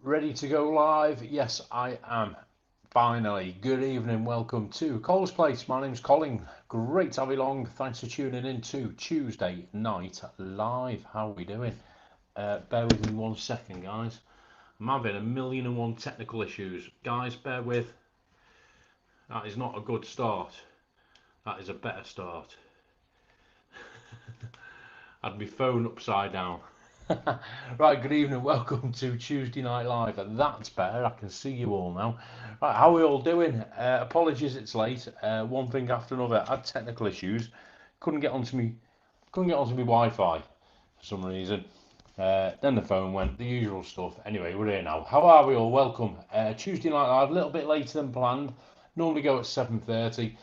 Ready to go live? Yes, I am. Finally, good evening. Welcome to Cole's Place. My name's Colin. Great to have you along. Thanks for tuning in to Tuesday Night Live. How are we doing? Bear with me 1 second, guys. I'm having a million and one technical issues. Guys, bear with. That is not a good start. That is a better start. Had my phone upside down. Right, good evening, welcome to Tuesday Night Live. That's better, I can see you all now. Right, how are we all doing? Apologies it's late. One thing after another. I had technical issues. Couldn't get onto me Wi-Fi for some reason. Then the phone went, the usual stuff. Anyway, we're here now. How are we all? Welcome. Tuesday Night Live, a little bit later than planned. Normally go at 7:30.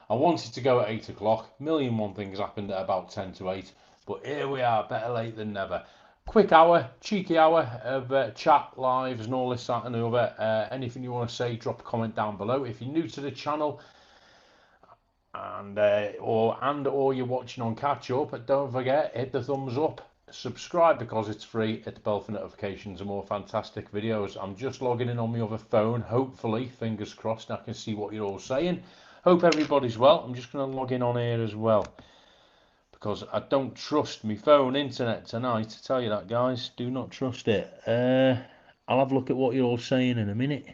I wanted to go at 8 o'clock. Million one things happened at about 10 to 8. But here we are, better late than never. Quick hour, cheeky hour of chat, lives and all this, that and the other. Anything you want to say, drop a comment down below. If you're new to the channel or you're watching on catch up, don't forget, hit the thumbs up. Subscribe because it's free. Hit the bell for notifications and more fantastic videos. I'm just logging in on my other phone. Hopefully, fingers crossed, I can see what you're all saying. Hope everybody's well. I'm just going to log in on here as well, because I don't trust my phone internet tonight. I tell you that, guys. Do not trust it. I'll have a look at what you're all saying in a minute.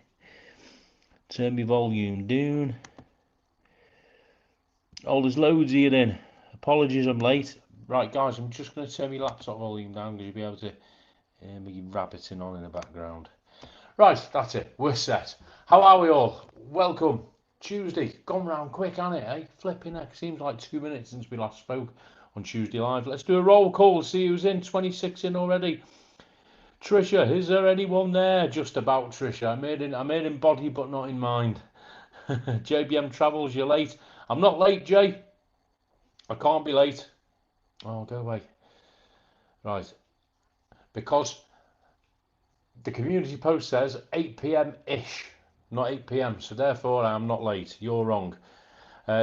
Turn my volume down. Oh, there's loads here then. Apologies I'm late. Right, guys, I'm just going to turn my laptop volume down because you'll be able to hear me rabbiting on in the background. Right, that's it. We're set. How are we all? Welcome. Tuesday. Gone round quick, hasn't it, eh? Flipping heck. Seems like 2 minutes since we last spoke on Tuesday Live. Let's do a roll call. See who's in. 26 in already. Trisha, is there anyone there? Just about, Trisha. I made in body, but not in mind. JBM Travels, you're late. I'm not late, Jay. I can't be late. Oh, go away. Right. Because the community post says 8 p.m.-ish, not 8 p.m. So therefore, I am not late. You're wrong.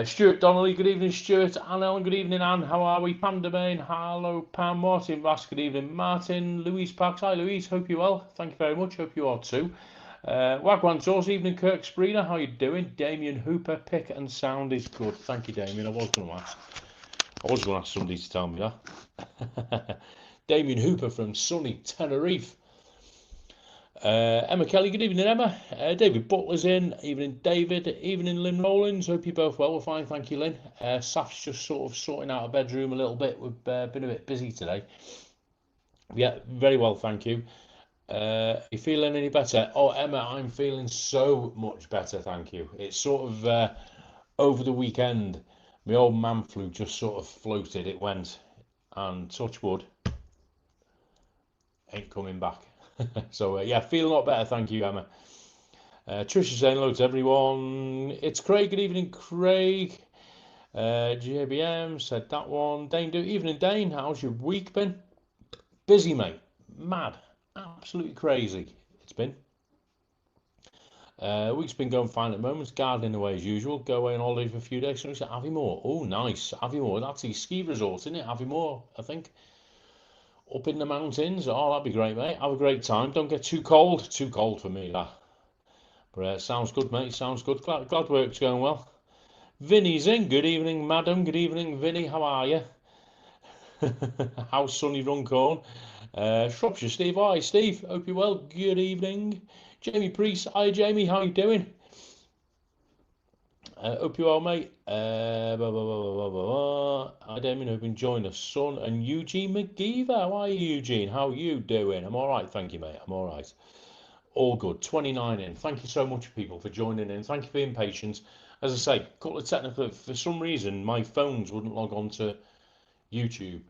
Stuart Donnelly, good evening, Stuart. Anne Ellen, good evening, Anne. How are we? Pam Domain, hello, Pam. Martin Vass, good evening. Martin, Louise Parks, hi, Louise. Hope you're well. Thank you very much. Hope you are too. Wagwan Sauce, evening, Kirk Spreena. How you doing? Damien Hooper, pick and sound is good. Thank you, Damien. I was going to ask somebody to tell me that. Damien Hooper from sunny Tenerife. Emma Kelly, good evening, Emma. David Butler's in. Evening, David. Evening, Lynn Rowlands. Hope you're both well. We're fine, thank you, Lynn. Saf's just sort of sorting out a bedroom a little bit. We've been a bit busy today. Yeah, very well, thank you. You feeling any better? Oh, Emma, I'm feeling so much better, thank you. It's sort of over the weekend, my old man flu just sort of floated. It went, and touch wood, ain't coming back. So yeah, feel a lot better, thank you, Emma. Trisha saying hello to everyone. It's Craig, good evening, Craig. JBM said that one. Dane, evening, Dane. How's your week been? Busy, mate. Mad. Absolutely crazy. It's been. Week's been going fine at the moment. Gardening away as usual. Go away on holiday for a few days. So it's at Aviemore. Oh, nice. Aviemore. That's his ski resort, isn't it? Aviemore, I think. Up in the mountains. Oh, that'd be great, mate. Have a great time. Don't get too cold. Too cold for me, that. But sounds good, mate. Sounds good. Glad work's going well. Vinny's in. Good evening, madam. Good evening, Vinny. How are you? How's sunny Runcorn? Shropshire, Steve. Hi, Steve. Hope you're well. Good evening. Jamie Priest. Hi, Jamie. How you doing? Hope you're well, mate. Hi, Damien. Hope you enjoying the sun. And Eugene McGeever. How are you, Eugene? How are you doing? I'm all right, thank you, mate. I'm all right. All good. 29 in. Thank you so much, people, for joining in. Thank you for being patient. As I say, a couple of technical. For some reason, my phones wouldn't log on to YouTube.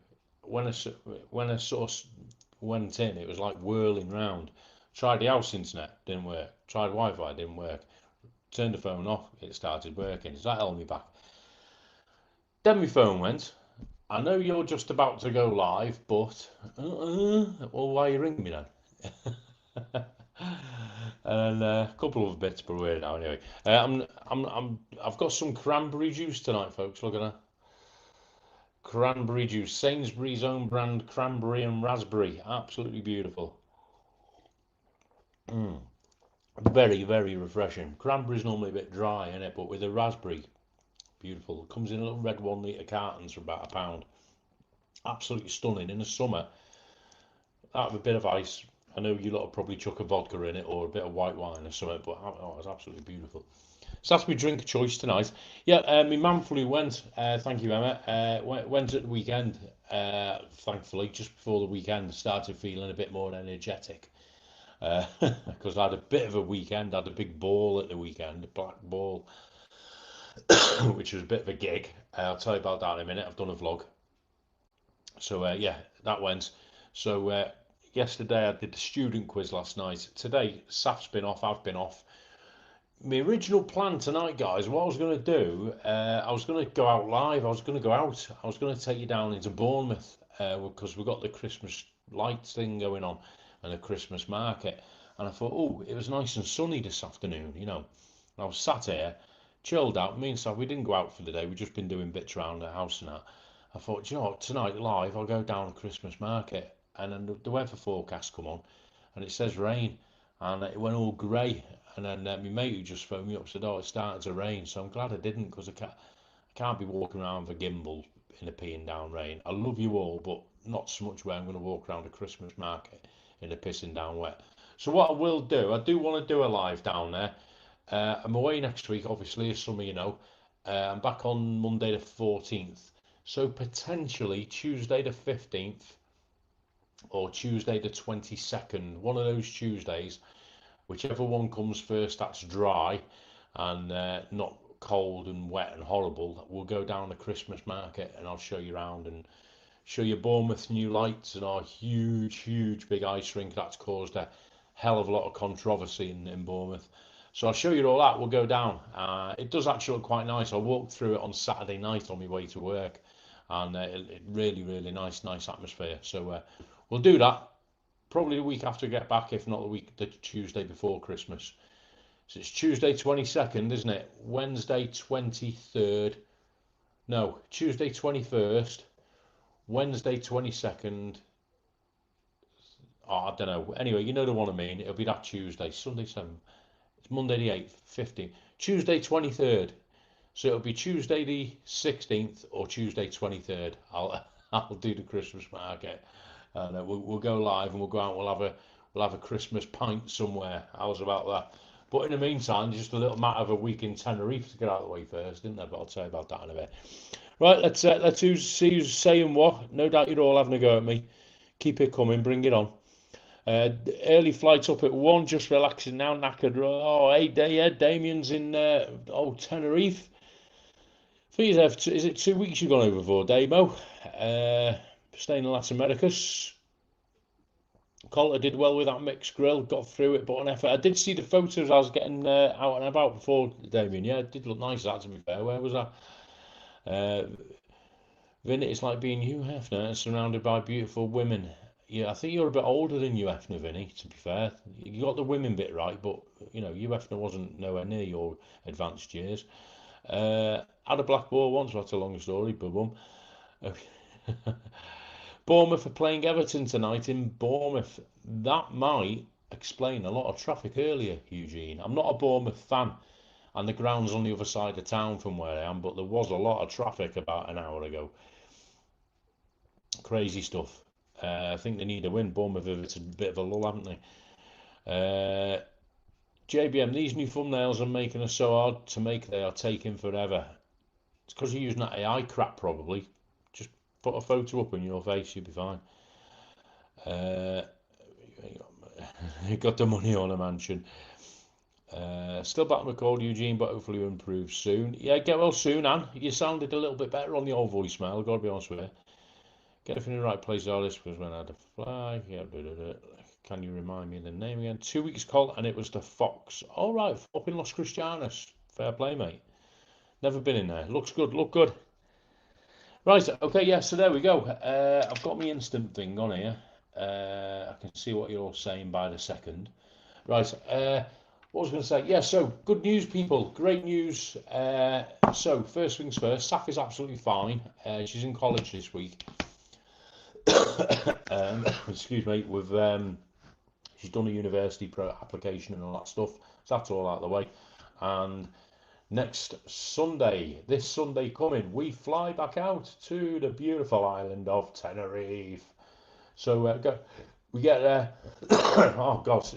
When I sort of went in, it was like whirling round. Tried the house internet, didn't work. Tried Wi-Fi, didn't work. Turned the phone off, it started working. Does that help me back? Then my phone went. I know you're just about to go live, but well, why are you ringing me then? And a couple of bits, but we're now anyway. I've got some cranberry juice tonight, folks. Look at that. Cranberry juice, Sainsbury's own brand cranberry and raspberry, absolutely beautiful. Very, very refreshing. Cranberry's normally a bit dry, isn't it? But with a raspberry, beautiful. It comes in a little red 1 litre cartons for about £1. Absolutely stunning. In the summer, out of a bit of ice. I know you lot will probably chuck a vodka in it or a bit of white wine or something, but it's absolutely beautiful. So that's my drink of choice tonight. Yeah, my man fully went. Thank you, Emma. Went at the weekend. Thankfully, just before the weekend, started feeling a bit more energetic. Because I had a bit of a weekend. I had a big ball at the weekend, a black ball, which was a bit of a gig. I'll tell you about that in a minute. I've done a vlog. So yeah, that went. So yesterday I did the student quiz last night. Today, Saf's been off, I've been off. My original plan tonight, guys, what I was going to do, I was going to go out live. I was going to take you down into Bournemouth because we've got the Christmas lights thing going on and the Christmas market. And I thought, oh, it was nice and sunny this afternoon, you know. And I was sat here, chilled out. Me and Saf, we didn't go out for the day. We've just been doing bits around the house and that. I thought, you know what, tonight live, I'll go down to Christmas market. And then the weather forecast come on, and it says rain, and it went all grey. And then my mate who just phoned me up said, oh, it started to rain. So I'm glad I didn't, because I can't be walking around with a gimbal in a peeing down rain. I love you all, but not so much where I'm going to walk around a Christmas market in a pissing down wet. So what I will do, I do want to do a live down there. I'm away next week, obviously, as some of you know. I'm back on Monday the 14th. So potentially Tuesday the 15th or Tuesday the 22nd, one of those Tuesdays, whichever one comes first that's dry and not cold and wet and horrible, we'll go down the Christmas market and I'll show you around and show you Bournemouth new lights and our huge big ice rink that's caused a hell of a lot of controversy in Bournemouth. So I'll show you all that. We'll go down. It does actually look quite nice. I walked through it on Saturday night on my way to work, and it really nice atmosphere. So we'll do that probably the week after I get back, if not the Tuesday before Christmas. So it's Tuesday 22nd, isn't it? Wednesday 23rd. No, Tuesday 21st. Wednesday 22nd. Oh, I don't know. Anyway, you know the one I mean. It'll be that Tuesday. Sunday 7th. It's Monday the 8th, 15th. Tuesday 23rd. So it'll be Tuesday the 16th or Tuesday 23rd. I'll do the Christmas market, and we'll go live and we'll go out. We'll have a Christmas pint somewhere. How's about that? But in the meantime, just a little matter of a week in Tenerife to get out of the way first, didn't there? But I'll tell you about that in a bit. Right, let's see who's saying what. No doubt you're all having a go at me. Keep it coming. Bring it on. Early flights up at 1, just relaxing now, knackered. Oh, hey, yeah, Damien's in Tenerife. I think is it 2 weeks you've gone over for, Damo? Staying in Latin Americas. Coulter did well with that mixed grill, got through it, but an effort. I did see the photos I was getting out and about before, Damien. Yeah, it did look nice, that, to be fair. Where was that? Vinnie, it's like being Hugh Hefner surrounded by beautiful women. Yeah, I think you're a bit older than Hugh Hefner, Vinnie, to be fair. You got the women bit right, but, you know, Hugh Hefner wasn't nowhere near your advanced years. Had a black ball once, that's a long story, boom. Bournemouth are playing Everton tonight in Bournemouth. That might explain a lot of traffic earlier, Eugene. I'm not a Bournemouth fan, and the ground's on the other side of town from where I am, but there was a lot of traffic about an hour ago. Crazy stuff. I think they need a win. Bournemouth have a bit of a lull, haven't they? JBM, these new thumbnails are making us so hard to make, they are taking forever. It's because you're using that AI crap, probably. Just put a photo up on your face, you'll be fine. Got the money on a mansion. Still back with cold, Eugene, but hopefully you'll improve soon. Yeah, get well soon, Anne. You sounded a little bit better on the old voicemail, I've got to be honest with you. Get everything in the right place, artist, because when I had a flag, yeah, can you remind me of the name again? 2 weeks call, and it was the Fox. All right, up in Los Cristianos. Fair play, mate. Never been in there. Looks good, look good. Right, okay, yeah, so there we go. I've got my instant thing on here. I can see what you're all saying by the second. Right, what was I going to say? Yeah, so good news, people. Great news. So first things first, Saf is absolutely fine. She's in college this week. Excuse me. She's She's done a university application and all that stuff, so that's all out of the way. And next Sunday, this Sunday coming, we fly back out to the beautiful island of Tenerife. So we get there. Oh God,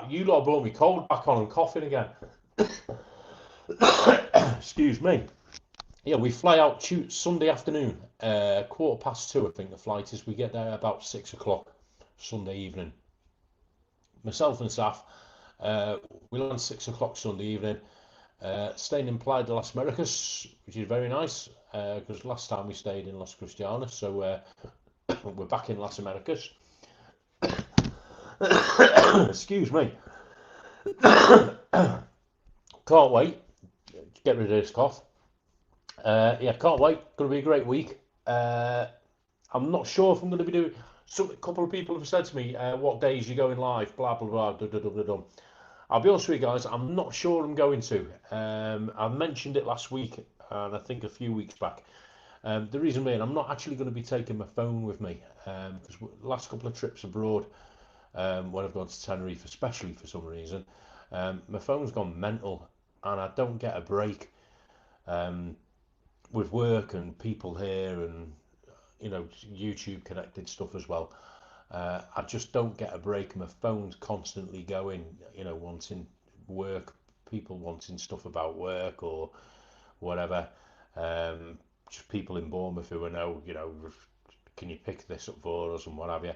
you lot brought me cold back on and coughing again. Excuse me. Yeah, we fly out Sunday afternoon, 2:15, I think the flight is. We get there about 6 o'clock Sunday evening. Myself and Saf, we land 6 o'clock Sunday evening, staying in Playa de las Americas, which is very nice, because last time we stayed in Las Cristianas, so we're back in Las Americas. Excuse me. Can't wait. Get rid of this cough. Yeah, can't wait. Going to be a great week. I'm not sure if I'm going to be doing. A couple of people have said to me, "What days you going live?" Blah blah blah. Da, da, da, da, da. I'll be honest with you guys. I'm not sure I'm going to. I mentioned it last week, and I think a few weeks back. The reason being, I'm not actually going to be taking my phone with me, because the last couple of trips abroad, when I've gone to Tenerife, especially for some reason, my phone's gone mental, and I don't get a break. With work and people here and YouTube connected stuff as well, I just don't get a break. My phone's constantly going, wanting work, people wanting stuff about work or whatever. Just people in Bournemouth who know, can you pick this up for us and what have you.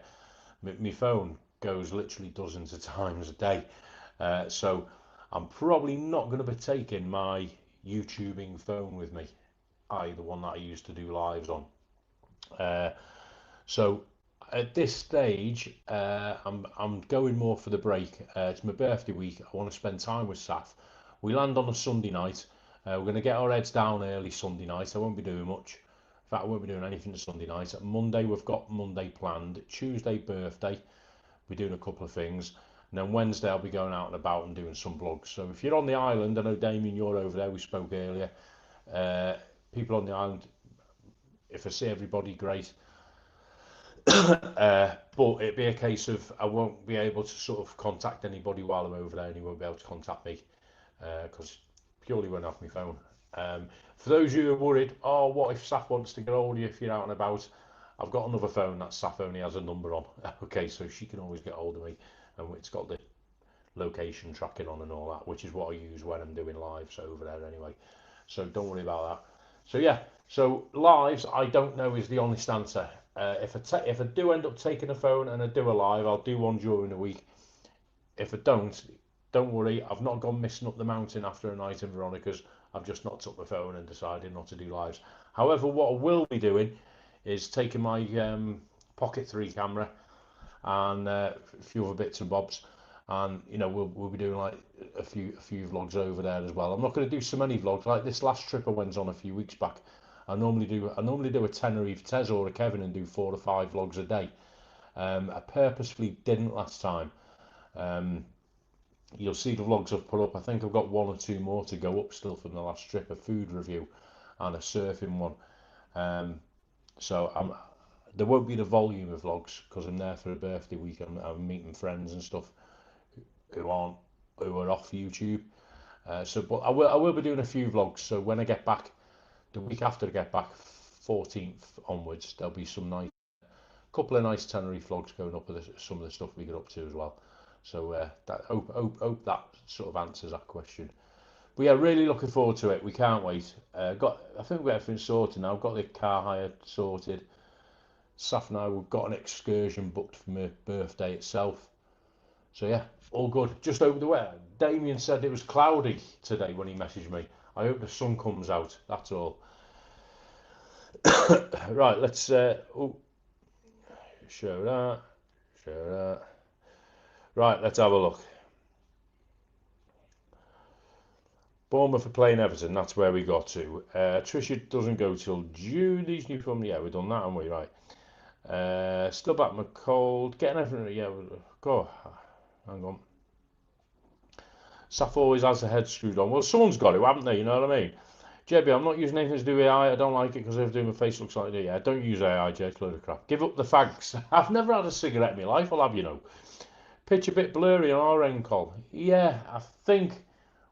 My phone goes literally dozens of times a day, so I'm probably not going to be taking my YouTubing phone with me, i.e. the one that I used to do lives on. So at this stage, I'm going more for the break. It's my birthday week. I want to spend time with Saf. We land on a Sunday night. We're going to get our heads down early Sunday night. I won't be doing much. In fact, I won't be doing anything Sunday night. Monday, we've got Monday planned. Tuesday, birthday. We're doing a couple of things. And then Wednesday, I'll be going out and about and doing some vlogs. So if you're on the island, I know Damien, you're over there. We spoke earlier. People on the island, if I see everybody, great. But it'd be a case of I won't be able to sort of contact anybody while I'm over there, and he won't be able to contact me, because purely won't have my phone. For those of you who are worried, oh, what if Saf wants to get hold of you if you're out and about? I've got another phone that Saf only has a number on. Okay, so she can always get hold of me, and it's got the location tracking on and all that, which is what I use when I'm doing lives over there anyway. So don't worry about that. So yeah, so lives, I don't know is the honest answer. If I do end up taking a phone and I do a live, I'll do one during the week. If I don't worry, I've not gone missing up the mountain after a night in Veronica's. I've just not took my phone and decided not to do lives. However, what I will be doing is taking my Pocket 3 camera and a few other bits and bobs, and we'll be doing like a few vlogs over there as well. I'm not going to do so many vlogs like this last trip I went on a few weeks back. I normally do a Tenerife Tez or a Kevin and do 4 to 5 vlogs a day. I purposefully didn't last time. You'll see the vlogs I've put up. I think I've got 1 or 2 more to go up still from the last trip, a food review and a surfing one. So there won't be the volume of vlogs because I'm there for a birthday week. I'm meeting friends and stuff who are off YouTube. But I will be doing a few vlogs. So when I get back, the week after I get back, 14th onwards, there'll be some couple of nice Tenerife vlogs going up with some of the stuff we get up to as well. So hope that sort of answers that question. But yeah, really looking forward to it. We can't wait. I think we've got everything sorted now. I've got the car hire sorted. Saf and I, we've got an excursion booked for my birthday itself. So yeah, all good. Just over the way. Damien said it was cloudy today when he messaged me. I hope the sun comes out. That's all. Right, let's show that. Right, let's have a look. Bournemouth are playing Everton. That's where we got to. Trisha doesn't go till June. These new film, yeah, we've done that, haven't we? Right. Still back my cold. Getting everything. Yeah, go. Hang on. Saf always has the head screwed on. Well, someone's got it, haven't they? You know what I mean? JB, I'm not using anything to do with AI. I don't like it because everything my face looks like it. Yeah, don't use AI, Jay. It's a load of crap. Give up the fags. I've never had a cigarette in my life. I'll have you know. Pitch a bit blurry on our end, Col. Yeah, I think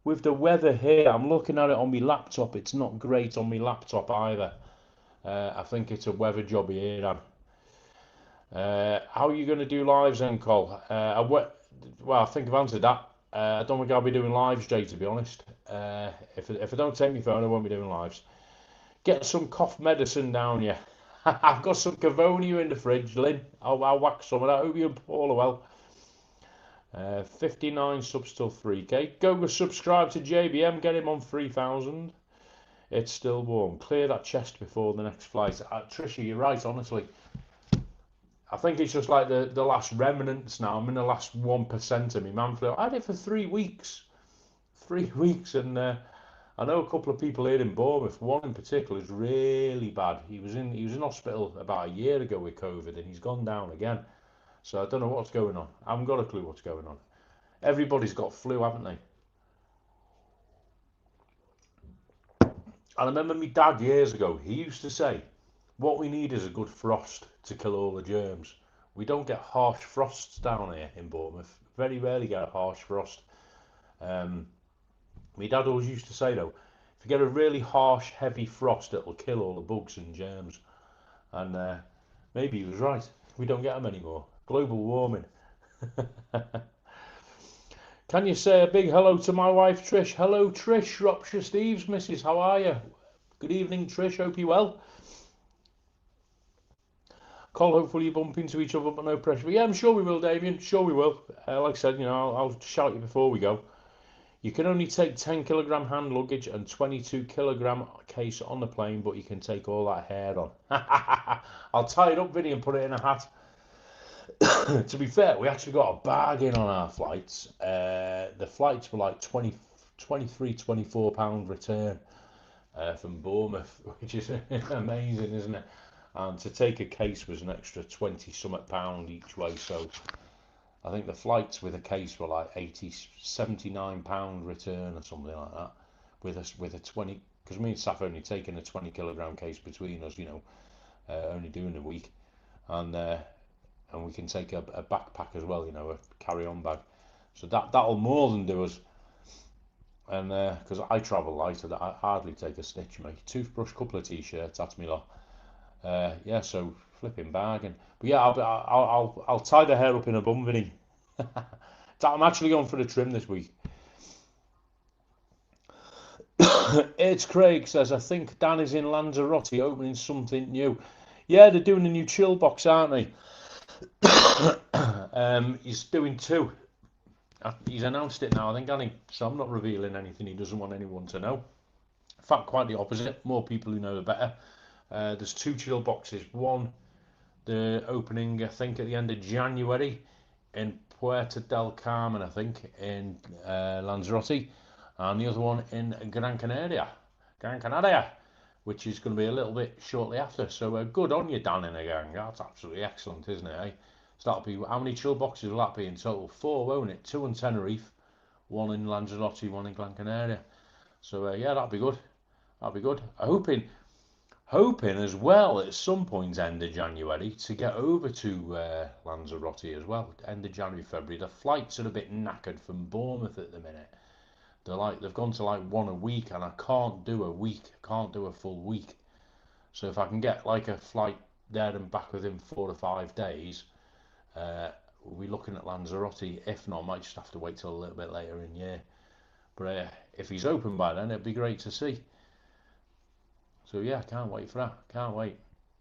with the weather here, I'm looking at it on my laptop. It's not great on my laptop either. I think it's a weather job here, Dan. How are you going to do lives then, Col? Well, I think I've answered that. I don't think I'll be doing lives, Jay, to be honest. If I don't take my phone, I won't be doing lives. Get some cough medicine down you. I've got some Cavonia in the fridge, Lynn. I'll whack some of that. Hope you and Paul are well. 59 subs till 3k. Go subscribe to JBM, get him on 3,000. It's still warm. Clear that chest before the next flight. Trisha, you're right, honestly. I think it's just like the last remnants now. I'm in the last 1% of my man flu. I had it for 3 weeks. 3 weeks, and I know a couple of people here in Bournemouth. One in particular is really bad. He was in hospital about a year ago with COVID, and he's gone down again. So I don't know what's going on. I haven't got a clue what's going on. Everybody's got flu, haven't they? I remember my dad years ago, he used to say, what we need is a good frost to kill all the germs. We don't get harsh frosts down here in Bournemouth. Very rarely get a harsh frost. My dad always used to say, though, if you get a really harsh, heavy frost, it'll kill all the bugs and germs. And maybe he was right. We don't get them anymore. Global warming. Can you say a big hello to my wife, Trish? Hello, Trish, Shropshire Steve's missus. How are you? Good evening, Trish. Hope you're well. Cole, hopefully you bump into each other, but no pressure. But yeah, I'm sure we will, Damien. Sure we will. Like I said, I'll shout you before we go. You can only take 10 kilogram hand luggage and 22 kilogram case on the plane, but you can take all that hair on. I'll tie it up, Vinny, and put it in a hat. To be fair, we actually got a bargain on our flights. The flights were like 23, 24 pound return from Bournemouth, which is amazing, isn't it? And to take a case was an extra 20 something pound each way. So I think the flights with a case were like 79 pound return or something like that. With a 20, because me and Saf only taking a 20 kilogram case between us, only doing a week, and we can take a backpack as well, a carry-on bag. So that'll more than do us. And because I travel light, I hardly take a stitch, mate. Toothbrush, couple of t-shirts, that's me lot. Yeah, so flipping bargain. But yeah, I'll tie the hair up in a bun, Vinny. I'm actually going for the trim this week. It's Craig says, I think Dan is in Lanzarote opening something new. Yeah, they're doing a new chill box, aren't they? He's doing 2. He's announced it now, I think, hasn't he? So I'm not revealing anything he doesn't want anyone to know. In fact, quite the opposite. More people who know the better. There's 2 chill boxes. One, the opening, I think, at the end of January in Puerto del Carmen, I think, in Lanzarote, and the other one in Gran Canaria, which is going to be a little bit shortly after. So good on you, Dan and the gang. That's absolutely excellent, isn't it? Eh? So that'll be, how many chill boxes will that be in total? 4, won't it? 2 in Tenerife, 1 in Lanzarote, 1 in Gran Canaria. So yeah, that'll be good. That'll be good. Hoping as well at some point end of January to get over to Lanzarote as well. End of January, February. The flights are a bit knackered from Bournemouth at the minute. They've gone to like 1 a week, and I can't do a week. Can't do a full week. So if I can get like a flight there and back within 4 or 5 days, we'll be looking at Lanzarote. If not, I might just have to wait till a little bit later in year. But if he's open by then, it'd be great to see. So yeah, can't wait for that. Can't wait.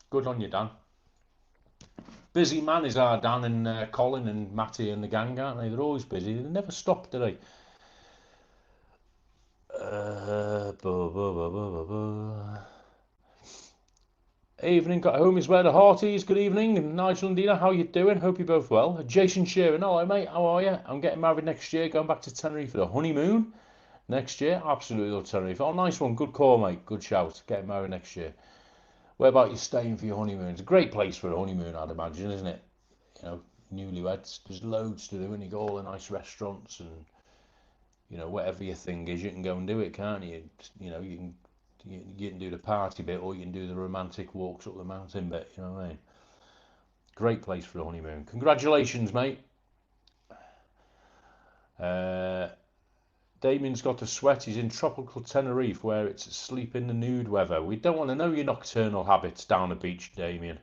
Good on you, Dan. Busy man is our Dan and Colin and Matty and the gang, aren't they? They're always busy. They never stop, do they? Evening, got home is where the heart is. Good evening, Nigel and Dina. How you doing? Hope you're both well. Jason Sheeran, hello mate. How are you? I'm getting married next year. Going back to Tenerife for the honeymoon next year. Absolutely love Tenerife. Oh, nice one. Good call, mate. Good shout. Getting married next year. Where about you staying for your honeymoon? It's a great place for a honeymoon, I'd imagine, isn't it? Newlyweds. There's loads to do, and you go all the nice restaurants and whatever your thing is, you can go and do it, can't you? You can do the party bit, or you can do the romantic walks up the mountain bit. You know what I mean? Great place for a honeymoon. Congratulations, mate. Damien's got a sweat. He's in tropical Tenerife where it's sleep in the nude weather. We don't want to know your nocturnal habits down the beach, Damien.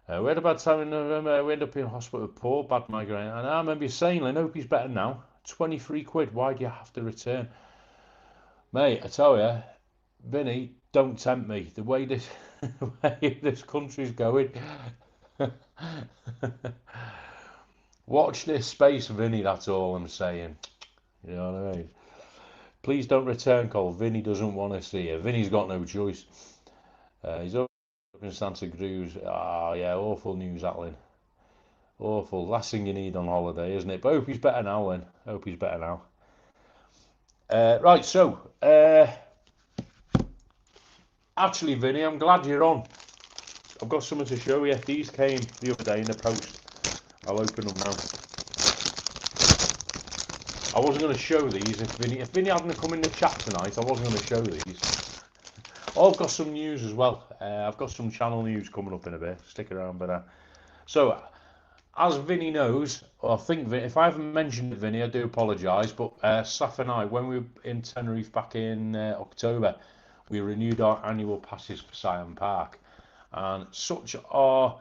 We had a bad time in November. We ended up in hospital with poor bad migraine. And I remember you saying, I hope he's better now. 23 quid. Why do you have to return? Mate, I tell you, Vinny, don't tempt me. The way this, the way this country's going. Watch this space, Vinny, that's all I'm saying. You know what I mean? Please don't return, Cole. Vinny doesn't want to see you. Vinny's got no choice. He's up in Santa Cruz. Ah, yeah, awful news, Atlin. Awful. Last thing you need on holiday, isn't it? But I hope he's better now, Lynn. I hope he's better now. Right, so, actually, Vinny, I'm glad you're on. I've got something to show you. These came the other day in the post. I'll open them now. I wasn't going to show these if Vinny hadn't come in the chat tonight. I wasn't going to show these. Oh, I've got some news as well. I've got some channel news coming up in a bit. Stick around, but so as Vinny knows, or I think if I haven't mentioned it, Vinny, I do apologise. But Saf and I, when we were in Tenerife back in October, we renewed our annual passes for Siam Park, and such are,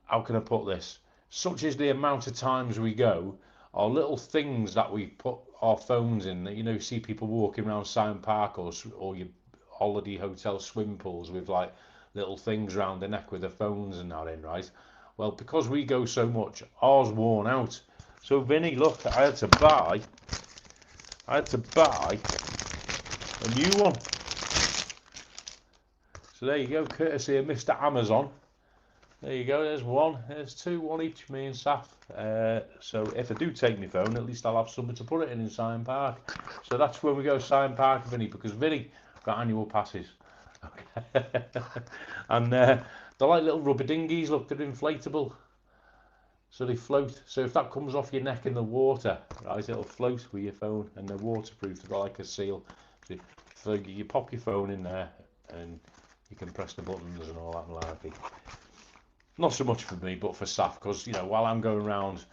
how can I put this? Such is the amount of times we go. Our little things that we put our phones in, that you see people walking around Siam Park or your holiday hotel swim pools with like little things around the neck with their phones and that in, right? Well, because we go so much, ours worn out. So Vinny, look, I had to buy a new one. So there you go, courtesy of Mr. Amazon. There you go, there's one, there's two, one each, me and Saf. So if I do take my phone, at least I'll have something to put it in Siam Park. So that's when we go Siam Park, Vinny, because Vinny got annual passes. Okay. And they're like little rubber dinghies, look, they're inflatable. So they float. So if that comes off your neck in the water, right, it'll float with your phone, and they're waterproof, they're like a seal. So you pop your phone in there, and you can press the buttons and all that malarkey. Not so much for me, but for Saf, because while I'm going around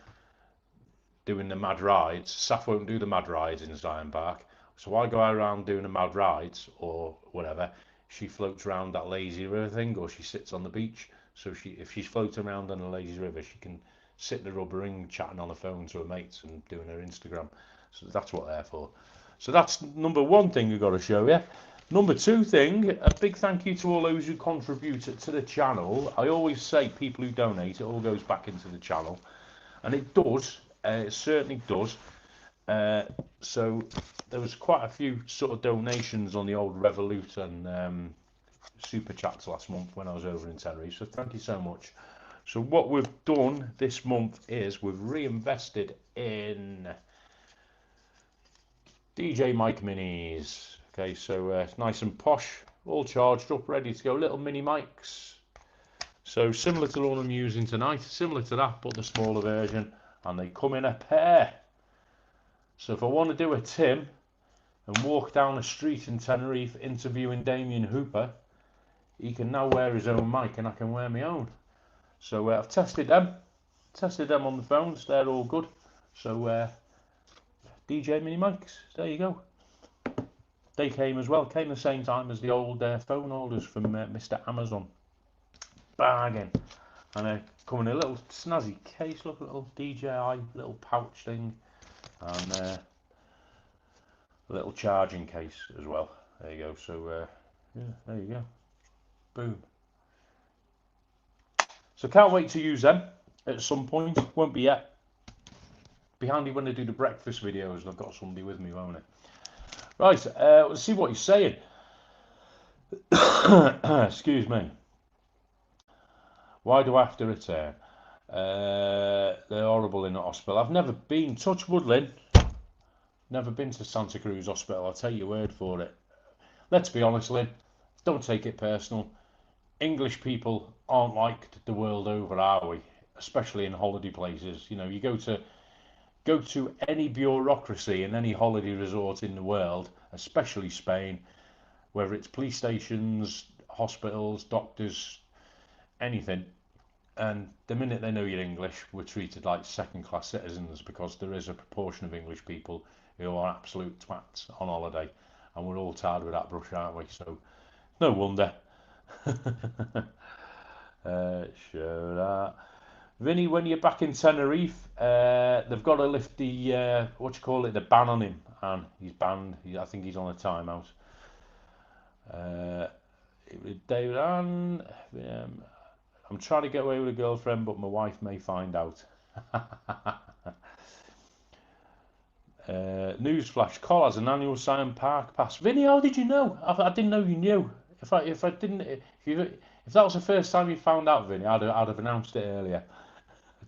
doing the mad rides, Saf won't do the mad rides in Siam Park. So I go around doing the mad rides or whatever. She floats around that lazy river thing, or she sits on the beach. So if she's floating around on a lazy river, she can sit in the rubber ring, chatting on the phone to her mates and doing her Instagram. So that's what they're for. So that's number one thing we've got to show you. Number two thing, a big thank you to all those who contribute to the channel. I always say people who donate, it all goes back into the channel. And it does, it certainly does. So there was quite a few sort of donations on the old Revolut and Super Chats last month when I was over in Tenerife. So thank you so much. So what we've done this month is we've reinvested in DJ mic minis. Okay, so it's nice and posh, all charged up, ready to go. Little mini mics. So similar to the one I'm using tonight, similar to that, but the smaller version. And they come in a pair. So if I want to do a Tim and walk down the street in Tenerife interviewing Damien Hooper, he can now wear his own mic and I can wear my own. So I've tested them on the phones, they're all good. So DJ mini mics, there you go. They came as well, came the same time as the old phone holders from Mr. Amazon. Bargain. And they come in a little snazzy case, look, a little DJI little pouch thing, and a little charging case as well. There you go. So yeah, there you go. Boom. So can't wait to use them at some point. Won't be yet. Be handy when I do the breakfast videos and I've got somebody with me, won't it? Right, let's see what he's saying. Excuse me. Why do I have to return? They're horrible in the hospital. I've never been, touch wood, Lynn. Never been to Santa Cruz Hospital, I'll take your word for it. Let's be honest, Lynn. Don't take it personal. English people aren't like the world over, are we? Especially in holiday places. You go to any bureaucracy in any holiday resort in the world, especially Spain, whether it's police stations, hospitals, doctors, anything, And the minute they know you're English, we're treated like second-class citizens, because there is a proportion of English people who are absolute twats on holiday, and we're all tired with that brush, aren't we? So no wonder. Show that. Vinny, when you're back in Tenerife, they've got to lift the what you call it, the ban on him, and he's banned. I think he's on a timeout. David Ann, I'm trying to get away with a girlfriend, but my wife may find out. Newsflash: Col has an annual Siam Park pass. Vinny, how did you know? I didn't know you knew. If I didn't, if that was the first time you found out, Vinny, I'd have announced it earlier.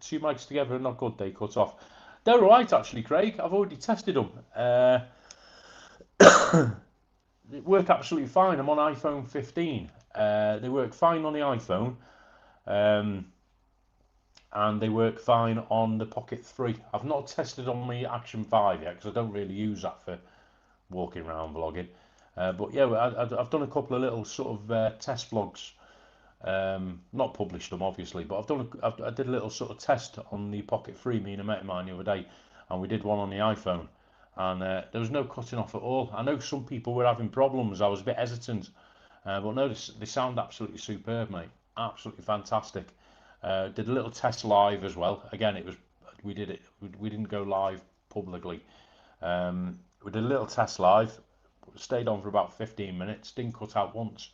2 mics together and not good, they cut off. They're alright actually, Craig. I've already tested them. They work absolutely fine. I'm on iPhone 15. They work fine on the iPhone. And they work fine on the Pocket 3. I've not tested on my Action 5 yet, because I don't really use that for walking around vlogging. But yeah, I've done a couple of little sort of test vlogs. Not published them obviously, but I did a little sort of test on the Pocket 3. Me and a mate of mine the other day, and we did one on the iPhone, and there was no cutting off at all. I know some people were having problems. I was a bit hesitant, but no, they sound absolutely superb, mate. Absolutely fantastic. Did a little test live as well. Again, we didn't go live publicly. We did a little test live. Stayed on for about 15 minutes. Didn't cut out once.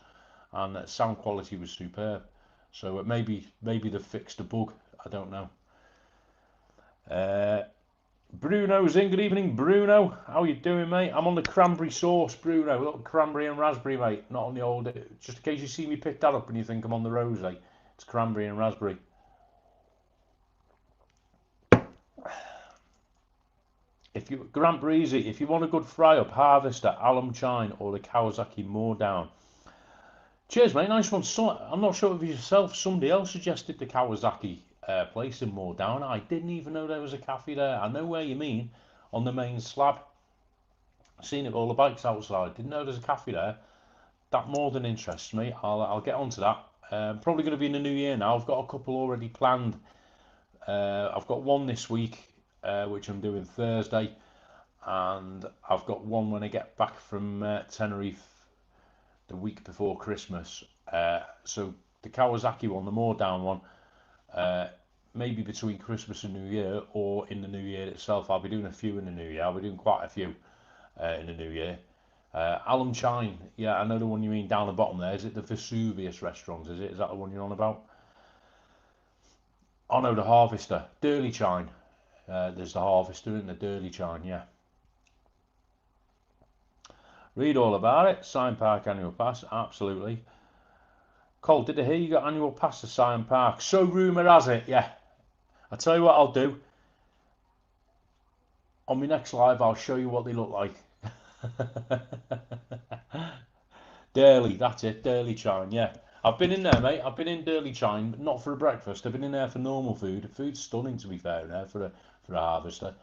And sound quality was superb. So maybe they've fixed a bug. I don't know. Bruno's in. Good evening, Bruno. How you doing, mate? I'm on the cranberry sauce, Bruno. Little cranberry and raspberry, mate. Not on the old. Just in case you see me pick that up and you think I'm on the rosé. It's cranberry and raspberry. Grant Breezy, if you want a good fry up, Harvester, Alum Chine, or the Kawasaki More Down. Cheers, mate. Nice one. I'm not sure if it's yourself. Somebody else suggested the Kawasaki place in More Down. I didn't even know there was a cafe there. I know where you mean, on the main slab. Seen it with all the bikes outside. Didn't know there's a cafe there. That more than interests me. I'll get onto that. Probably going to be in the new year now. I've got a couple already planned. I've got one this week, which I'm doing Thursday, and I've got one when I get back from Tenerife the week before Christmas. So the Kawasaki one, the More Down one, maybe between Christmas and New Year, or in the New Year itself. I'll be doing a few in the New Year. I'll be doing quite a few in the New Year. Alum Chine, yeah, I know the one you mean down the bottom there. Is it the Vesuvius restaurant? Is that the one you're on about? Oh no, the Harvester, Durley Chine. There's the Harvester and the Durley Chine, yeah. Read all about it. Siam Park annual pass, absolutely. Cole, did I hear you got annual pass to Siam Park? So rumour has it, yeah. I'll tell you what I'll do. On my next live, I'll show you what they look like. Durley, that's it, Durley Chine, yeah. I've been in there, mate. I've been in Durley Chine, but not for a breakfast. I've been in there for normal food. The food's stunning, to be fair, in there for a harvester.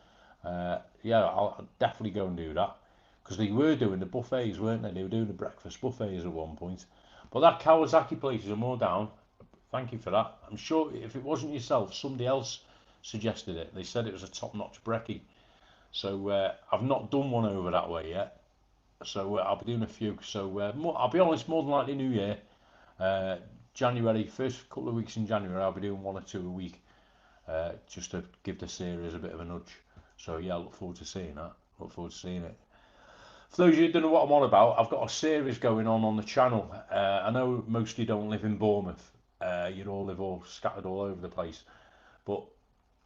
Yeah, I'll definitely go and do that, because they were doing the buffets, weren't they? They were doing the breakfast buffets at one point. But that Kawasaki place is more down. Thank you for that. I'm sure if it wasn't yourself, somebody else suggested it. They said it was a top-notch brekkie. So I've not done one over that way yet. So I'll be doing a few. So I'll be honest, more than likely New Year. January, first couple of weeks in January, I'll be doing 1 or 2 a week, just to give the series a bit of a nudge. So yeah, I look forward to seeing that. Look forward to seeing it. For those of you who don't know what I'm on about, I've got a series going on the channel. I know most of you don't live in Bournemouth. You all live all scattered all over the place. But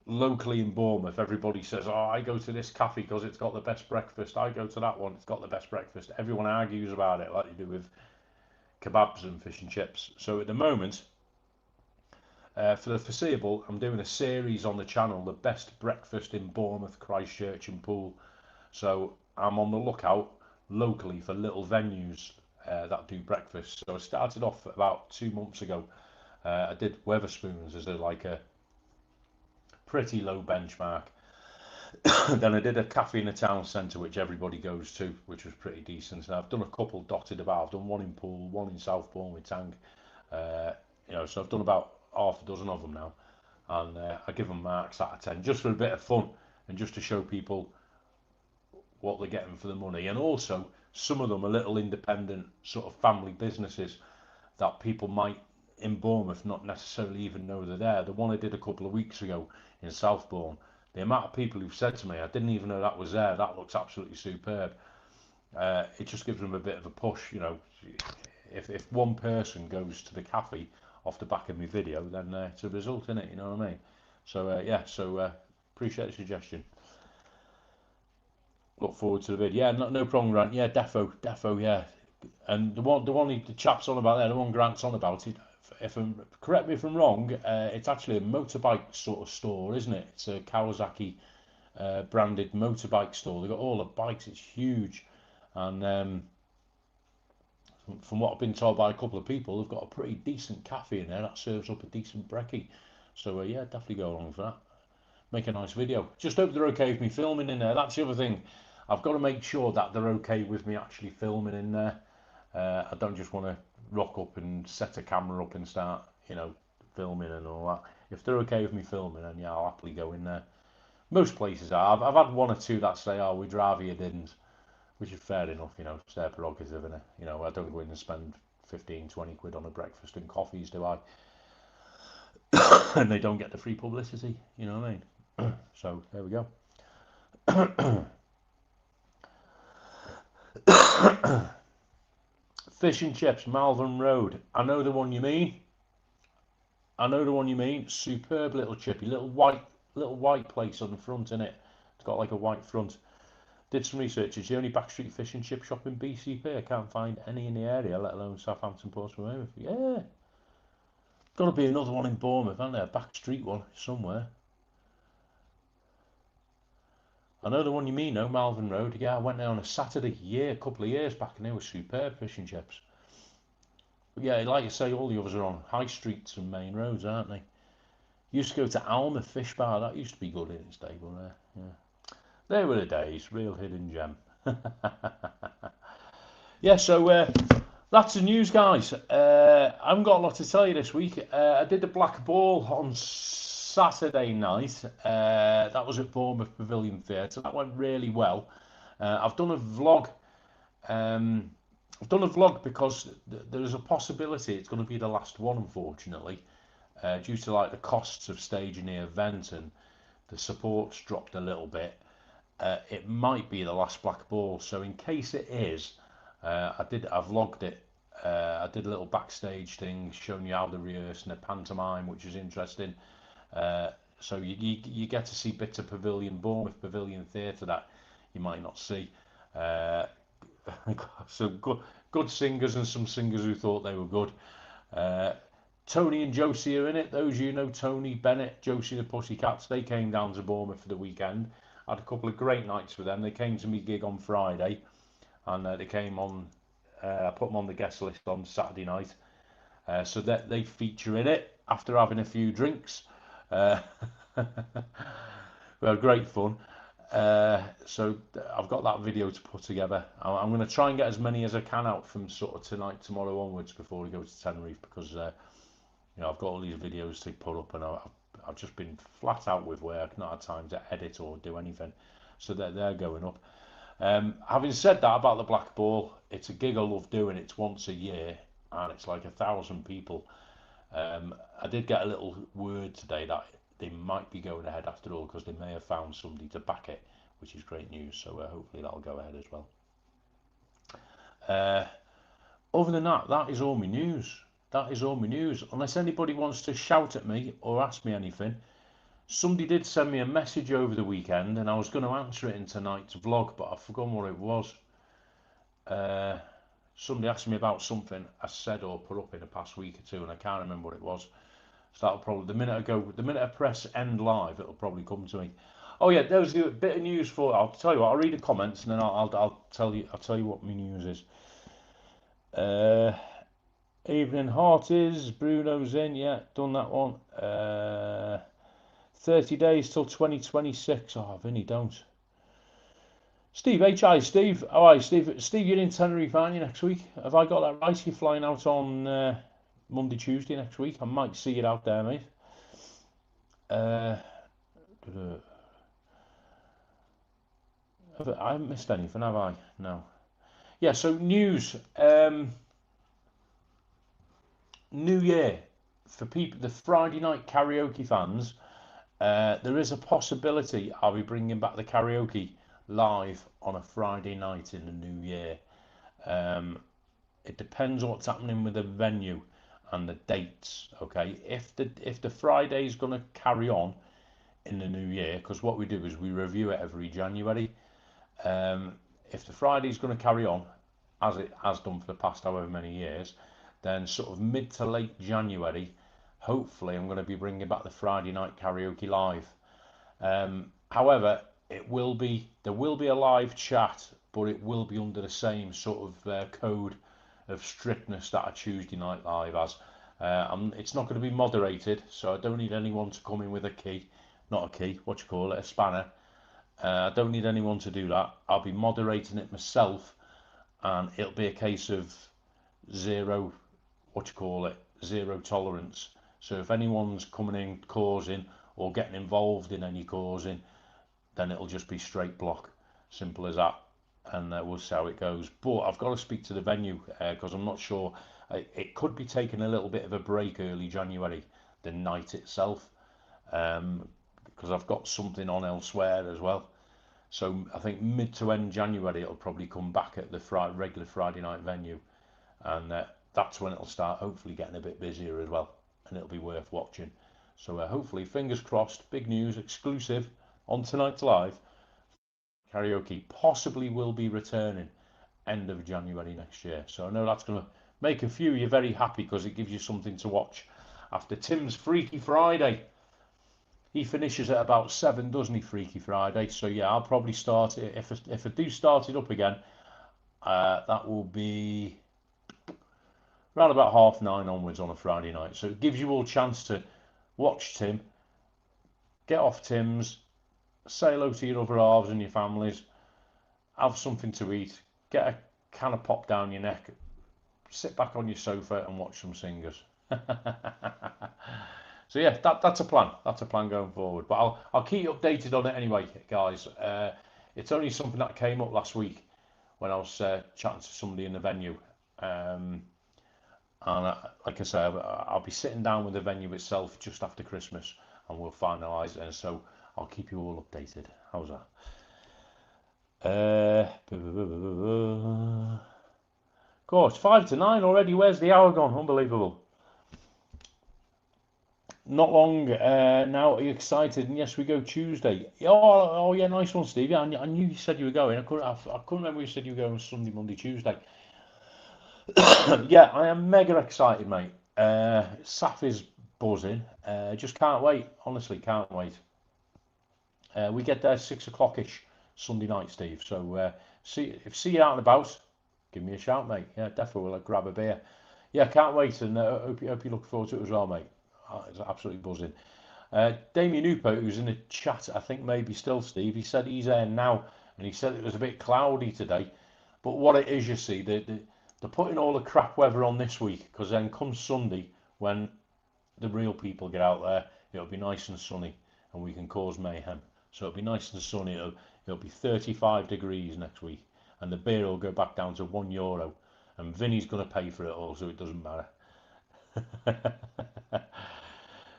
locally in Bournemouth, everybody says, oh, I go to this cafe because it's got the best breakfast. I go to that one, it's got the best breakfast. Everyone argues about it like you do with kebabs and fish and chips. So at the moment, for the foreseeable, I'm doing a series on the channel, the best breakfast in Bournemouth, Christchurch and Poole. So I'm on the lookout locally for little venues that do breakfast. So I started off about 2 months ago. I did Weatherspoons as a pretty low benchmark. Then I did a cafe in the town centre, which everybody goes to, which was pretty decent. And I've done a couple dotted about. I've done one in Poole, one in South Bournemouth Tank. So I've done about half a dozen of them now, and I give them marks out of 10 just for a bit of fun and just to show people what they're getting for the money. And also, some of them are little independent sort of family businesses that people might in Bournemouth not necessarily even know they're there. The one I did a couple of weeks ago in Southbourne, the amount of people who've said to me, I didn't even know that was there, that looks absolutely superb. It just gives them a bit of a push, you know. If one person goes to the cafe off the back of my video, then it's a result in it, you know what I mean? So yeah, appreciate the suggestion. Look forward to the vid. Yeah, no problem, Grant. Yeah, defo, yeah. And the chap's on about there, the one Grant's on about it. Correct me if I'm wrong, it's actually a motorbike sort of store, isn't it? It's a Kawasaki branded motorbike store. They've got all the bikes. It's huge, and from what I've been told by a couple of people, they've got a pretty decent cafe in there that serves up a decent brekkie. So yeah, definitely go along for that. Make a nice video. Just hope they're okay with me filming in there. That's the other thing. I've got to make sure that they're okay with me actually filming in there. I don't just want to rock up and set a camera up and start, you know, filming and all that. If they're okay with me filming, then yeah, I'll happily go in there. Most places are. I've had one or two that say, "Oh, we'd rather you didn't," which is fair enough. You know, it's their prerogative, isn't it? You know, I don't go in and spend 15, 20 quid on a breakfast and coffees, do I? And they don't get the free publicity. You know what I mean? So there we go. Fish and chips, Malvern Road. I know the one you mean. Superb little chippy, little white place on the front, in it. It's got like a white front. Did some research. It's the only backstreet fish and chip shop in BCP. I can't find any in the area, let alone Southampton, Portsmouth, Weymouth. Yeah. Got to be another one in Bournemouth, hasn't there? A backstreet one somewhere. I know the one you mean, though, Malvern Road. Yeah, I went there on a Saturday, a couple of years back, and they were superb fish and chips. But yeah, like you say, all the others are on high streets and main roads, aren't they? Used to go to Alma Fish Bar. That used to be good in its day, but yeah. They were the days. Real hidden gem. Yeah, so that's the news, guys. I haven't got a lot to tell you this week. I did the Black Ball on Saturday night. That was at Bournemouth Pavilion Theatre. That went really well. I've done a vlog. I've done a vlog because there is a possibility it's going to be the last one, unfortunately, due to like the costs of staging the event and the support's dropped a little bit. It might be the last Black Ball. So in case it is, I vlogged it. I did a little backstage thing showing you how they rehearse and the pantomime, which is interesting. So you get to see bits of Bournemouth Pavilion Theatre that you might not see. So good singers and some singers who thought they were good. Tony and Josie are in it. Those you know, Tony, Bennett, Josie the Pussycats, they came down to Bournemouth for the weekend. I had a couple of great nights with them. They came to me gig on Friday, and they came on. I put them on the guest list on Saturday night, so that they feature in it after having a few drinks. We had great fun. So I've got that video to put together. I'm going to try and get as many as I can out from sort of tonight, tomorrow onwards before we go to Tenerife, because you know, I've got all these videos to put up, and I've just been flat out with work, not had time to edit or do anything, so they're going up. Having said that about the Black Ball, it's a gig I love doing. It's once a year, and it's like 1,000 people. I did get a little word today that they might be going ahead after all, because they may have found somebody to back it, which is great news. So hopefully that'll go ahead as well. Other than that, that is all my news. Unless anybody wants to shout at me or ask me anything. Somebody did send me a message over the weekend, and I was going to answer it in tonight's vlog, but I've forgotten what it was. Somebody asked me about something I said or put up in the past week or two, and I can't remember what it was. So that'll probably, the minute I press end live, it'll probably come to me. Oh yeah, there was a bit of news for. I'll tell you what. I'll read the comments, and then I'll tell you what my news is. Evening Hearties, Bruno's in. Yeah, done that one. 30 days till 2026. Oh, Vinny, don't. Steve, hi Steve. All right, Steve, you're in Tenerife, aren't you, next week? Have I got that right? You're flying out on Monday, Tuesday next week. I might see it out there, mate. I haven't missed anything, have I? No. Yeah, so news. New Year. For people, the Friday night karaoke fans, there is a possibility I'll be bringing back the karaoke live on a Friday night in the new year. Um, it depends what's happening with the venue and the dates. Okay, if the Friday's going to carry on in the new year, because what we do is we review it every January. If the Friday's going to carry on as it has done for the past however many years, then sort of mid to late January, hopefully I'm going to be bringing back the Friday night karaoke live. However, there will be a live chat, but it will be under the same sort of code of strictness that a Tuesday night live has. It's not going to be moderated, so I don't need anyone to come in with a key, not a key, what you call it, a spanner. I don't need anyone to do that. I'll be moderating it myself, and it'll be a case of zero, what you call it, zero tolerance. So if anyone's coming in causing or getting involved in any causing, then it'll just be straight block, simple as that, and we'll see how it goes. But I've got to speak to the venue because I'm not sure. It could be taking a little bit of a break early January, the night itself, because I've got something on elsewhere as well. So I think mid to end January it'll probably come back at the regular Friday night venue, and that's when it'll start hopefully getting a bit busier as well, and it'll be worth watching. So hopefully, fingers crossed, big news, exclusive on tonight's live. Karaoke possibly will be returning end of January next year. So I know that's going to make a few of you very happy because it gives you something to watch after Tim's Freaky Friday. He finishes at about 7, doesn't he, Freaky Friday? So yeah, I'll probably start it, if I do start it up again, that will be around about 9:30 onwards on a Friday night. So it gives you all a chance to watch Tim, get off Tim's, say hello to your other halves and your families, have something to eat, get a can of pop down your neck, sit back on your sofa and watch some singers. So yeah, that's a plan. That's a plan going forward. But I'll keep you updated on it anyway, guys. It's only something that came up last week when I was chatting to somebody in the venue. And like I said, I'll be sitting down with the venue itself just after Christmas, and we'll finalise it. And so I'll keep you all updated. How's that? Gosh, 5 to 9 already. Where's the hour gone? Unbelievable. Not long now. Are you excited? And yes, we go Tuesday. Oh yeah, nice one, Steve. Yeah, I knew you said you were going. I couldn't remember you said you were going Sunday, Monday, Tuesday. Yeah, I am mega excited, mate. Saf is buzzing. Just can't wait. Honestly, can't wait. We get there 6 o'clock-ish Sunday night, Steve. So see you out and about, give me a shout, mate. Yeah, definitely will grab a beer. Yeah, can't wait, and hope you look forward to it as well, mate. It's absolutely buzzing. Damien Hooper, who's in the chat, I think maybe still, Steve, he said he's there now, and he said it was a bit cloudy today. But what it is, you see, they're putting all the crap weather on this week, because then comes Sunday, when the real people get out there, it'll be nice and sunny, and we can cause mayhem. So it'll be nice and sunny. It'll be 35 degrees next week, and the beer will go back down to €1, and Vinny's going to pay for it all, so it doesn't matter.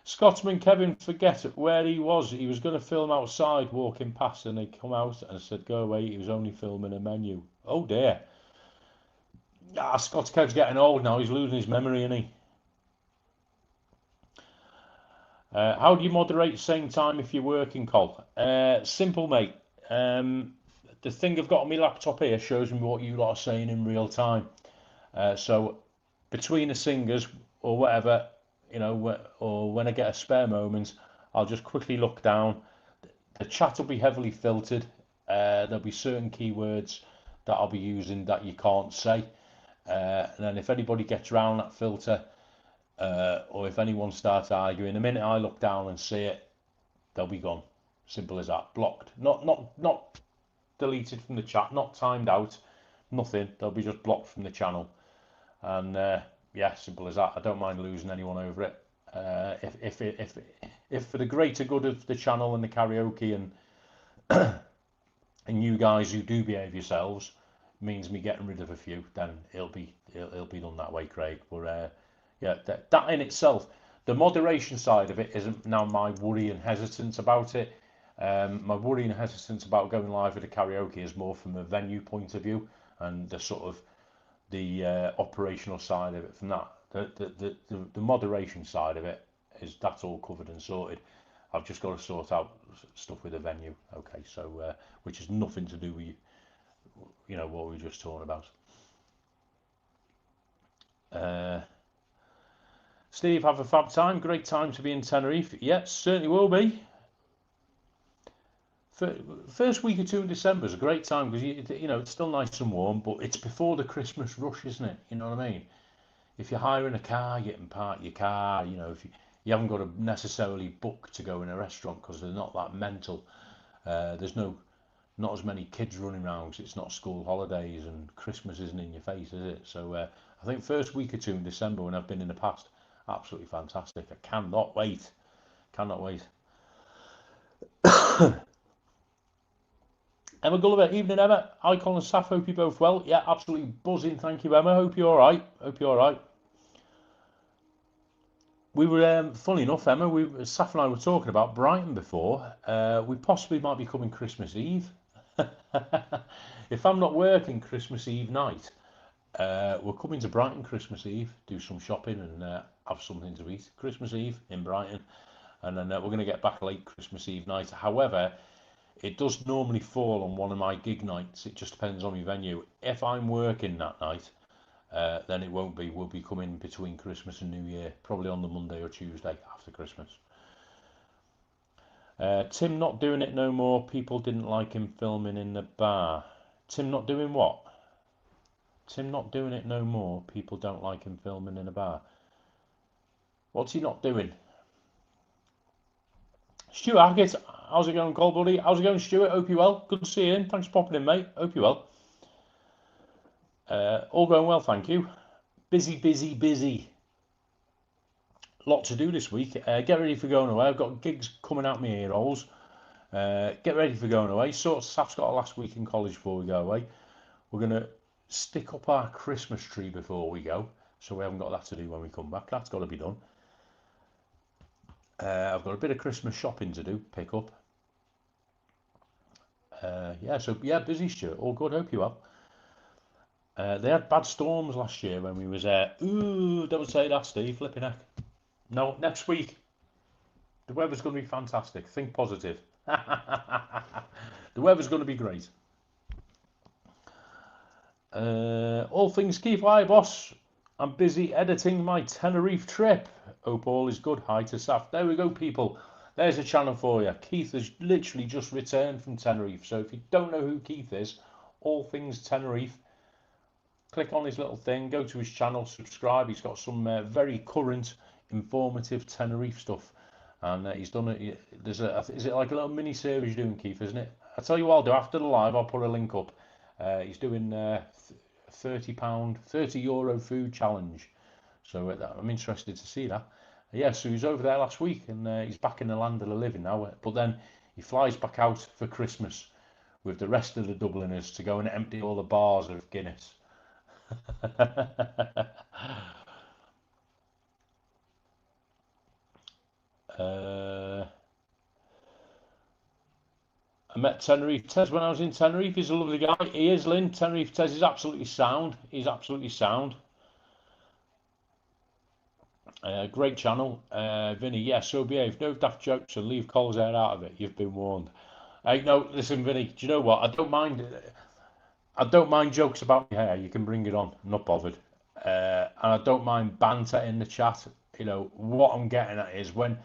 Scotsman Kevin forget where he was. He was going to film outside walking past, and they come out and said, go away, he was only filming a menu. Oh dear. Ah, Scots Kev's getting old now, he's losing his memory, isn't he? How do you moderate same time if you're working, Col? Simple, mate. The thing I've got on my laptop here shows me what you lot are saying in real time. So between the singers or whatever, you know, or when I get a spare moment, I'll just quickly look down. The chat will be heavily filtered. There'll be certain keywords that I'll be using that you can't say. And then if anybody gets around that filter, or if anyone starts arguing, the minute I look down and see it, they'll be gone. Simple as that. Blocked. Not deleted from the chat, not timed out, nothing. They'll be just blocked from the channel. And Yeah, simple as that. I don't mind losing anyone over it. If for the greater good of the channel and the karaoke and you guys who do behave yourselves means me getting rid of a few, then it'll be done that way, Craig. But yeah, that in itself, the moderation side of it isn't now my worry and hesitance about it. My worry and hesitance about going live with the karaoke is more from a venue point of view and the sort of the operational side of it. From that, the moderation side of it is that's all covered and sorted. I've just got to sort out stuff with the venue. Okay, so which has nothing to do with what we were just talking about. Steve, have a fab time. Great time to be in Tenerife. Yes, certainly will be. First week or two in December is a great time because it's still nice and warm, but it's before the Christmas rush, isn't it? You know what I mean? If you're hiring a car, you can park your car. If you haven't got to necessarily book to go in a restaurant because they're not that mental. There's not as many kids running around because it's not school holidays and Christmas isn't in your face, is it? So I think first week or two in December when I've been in the past, absolutely fantastic. I cannot wait. Cannot wait. Emma Gulliver, evening Emma. Hi Colin and Saf, hope you both well. Yeah, absolutely buzzing. Thank you, Emma. Hope you're all right. Hope you're all right. We were, funny enough, Emma, Saf and I were talking about Brighton before. We possibly might be coming Christmas Eve. If I'm not working Christmas Eve night, we're coming to Brighton Christmas Eve, do some shopping and have something to eat. Christmas Eve in Brighton, and then we're going to get back late Christmas Eve night. However, it does normally fall on one of my gig nights. It just depends on my venue. If I'm working that night, then it won't be. We'll be coming between Christmas and New Year, probably on the Monday or Tuesday after Christmas. Tim not doing it no more. People didn't like him filming in the bar. Tim not doing what? Tim not doing it no more. People don't like him filming in a bar. What's he not doing? Stuart Hackett, how's it going, Cole buddy? How's it going, Stuart? Hope you're well. Good to see you in. Thanks for popping in, mate. Hope you're well. All going well, thank you. Busy. Lot to do this week. Get ready for going away. I've got gigs coming out my ear holes. Get ready for going away. Saf's got a last week in college before we go away. We're going to stick up our Christmas tree before we go, so we haven't got that to do when we come back. That's got to be done. I've got a bit of Christmas shopping to do, pick up. Busy, Stuart. All good, hope you well. They had bad storms last year when we was there. Ooh, don't say that, Steve. Flipping heck. No, next week. The weather's going to be fantastic. Think positive. The weather's going to be great. All things Keith, hi boss. I'm busy editing my Tenerife trip. Hope all is good. Hi to Saf. There we go, people. There's a channel for you. Keith has literally just returned from Tenerife. So if you don't know who Keith is, all things Tenerife, click on his little thing, go to his channel, subscribe. He's got some very current, informative Tenerife stuff. And he's done it. Is it like a little mini series you're doing, Keith, isn't it? I'll tell you what I'll do. After the live, I'll put a link up. He's doing €30 food challenge. So I'm interested to see that. Yeah, so he's over there last week and he's back in the land of the living now. But then he flies back out for Christmas with the rest of the Dubliners to go and empty all the bars of Guinness. I met Tenerife Tez when I was in Tenerife. He's a lovely guy. He is, Lynn. Tenerife Tez is absolutely sound. He's absolutely sound. Great channel. Vinny, yes, so behave. No daft jokes and leave Cole's hair out of it. You've been warned. Hey, no, listen, Vinny, do you know what? I don't mind jokes about your hair. You can bring it on. I'm not bothered. And I don't mind banter in the chat. What I'm getting at is for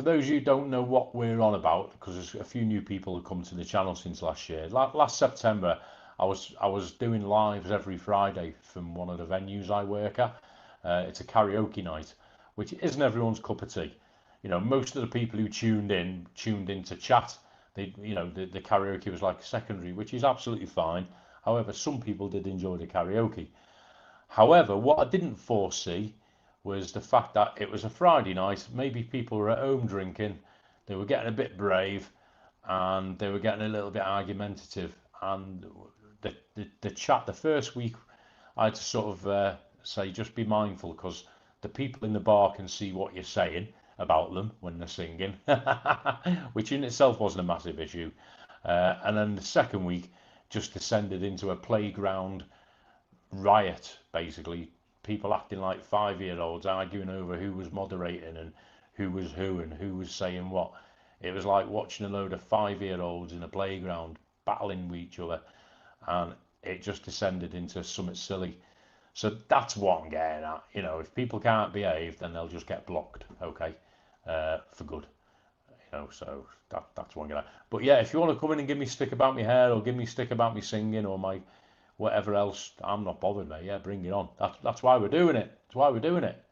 those of you who don't know what we're on about, because there's a few new people who come to the channel since last year. Last September, I was doing lives every Friday from one of the venues I work at. It's a karaoke night, which isn't everyone's cup of tea. Most of the people who tuned in to chat. The karaoke was like secondary, which is absolutely fine. However, some people did enjoy the karaoke. However, what I didn't foresee was the fact that it was a Friday night. Maybe people were at home drinking, they were getting a bit brave, and they were getting a little bit argumentative. And the chat the first week, I had to sort of say, just be mindful, because the people in the bar can see what you're saying about them when they're singing, which in itself wasn't a massive issue. And then the second week just descended into a playground riot, basically. People acting like 5-year-olds, arguing over who was moderating and who was saying what. It was like watching a load of 5-year-olds in a playground battling with each other, and it just descended into something silly. So that's what I'm getting at. You know, if people can't behave, then they'll just get blocked, okay, for good. You know, so that's what I'm getting at. But yeah, if you want to come in and give me stick about my hair, or give me stick about me singing, or my whatever else, I'm not bothered, mate. Yeah, bring it on. That's why we're doing it. That's why we're doing it.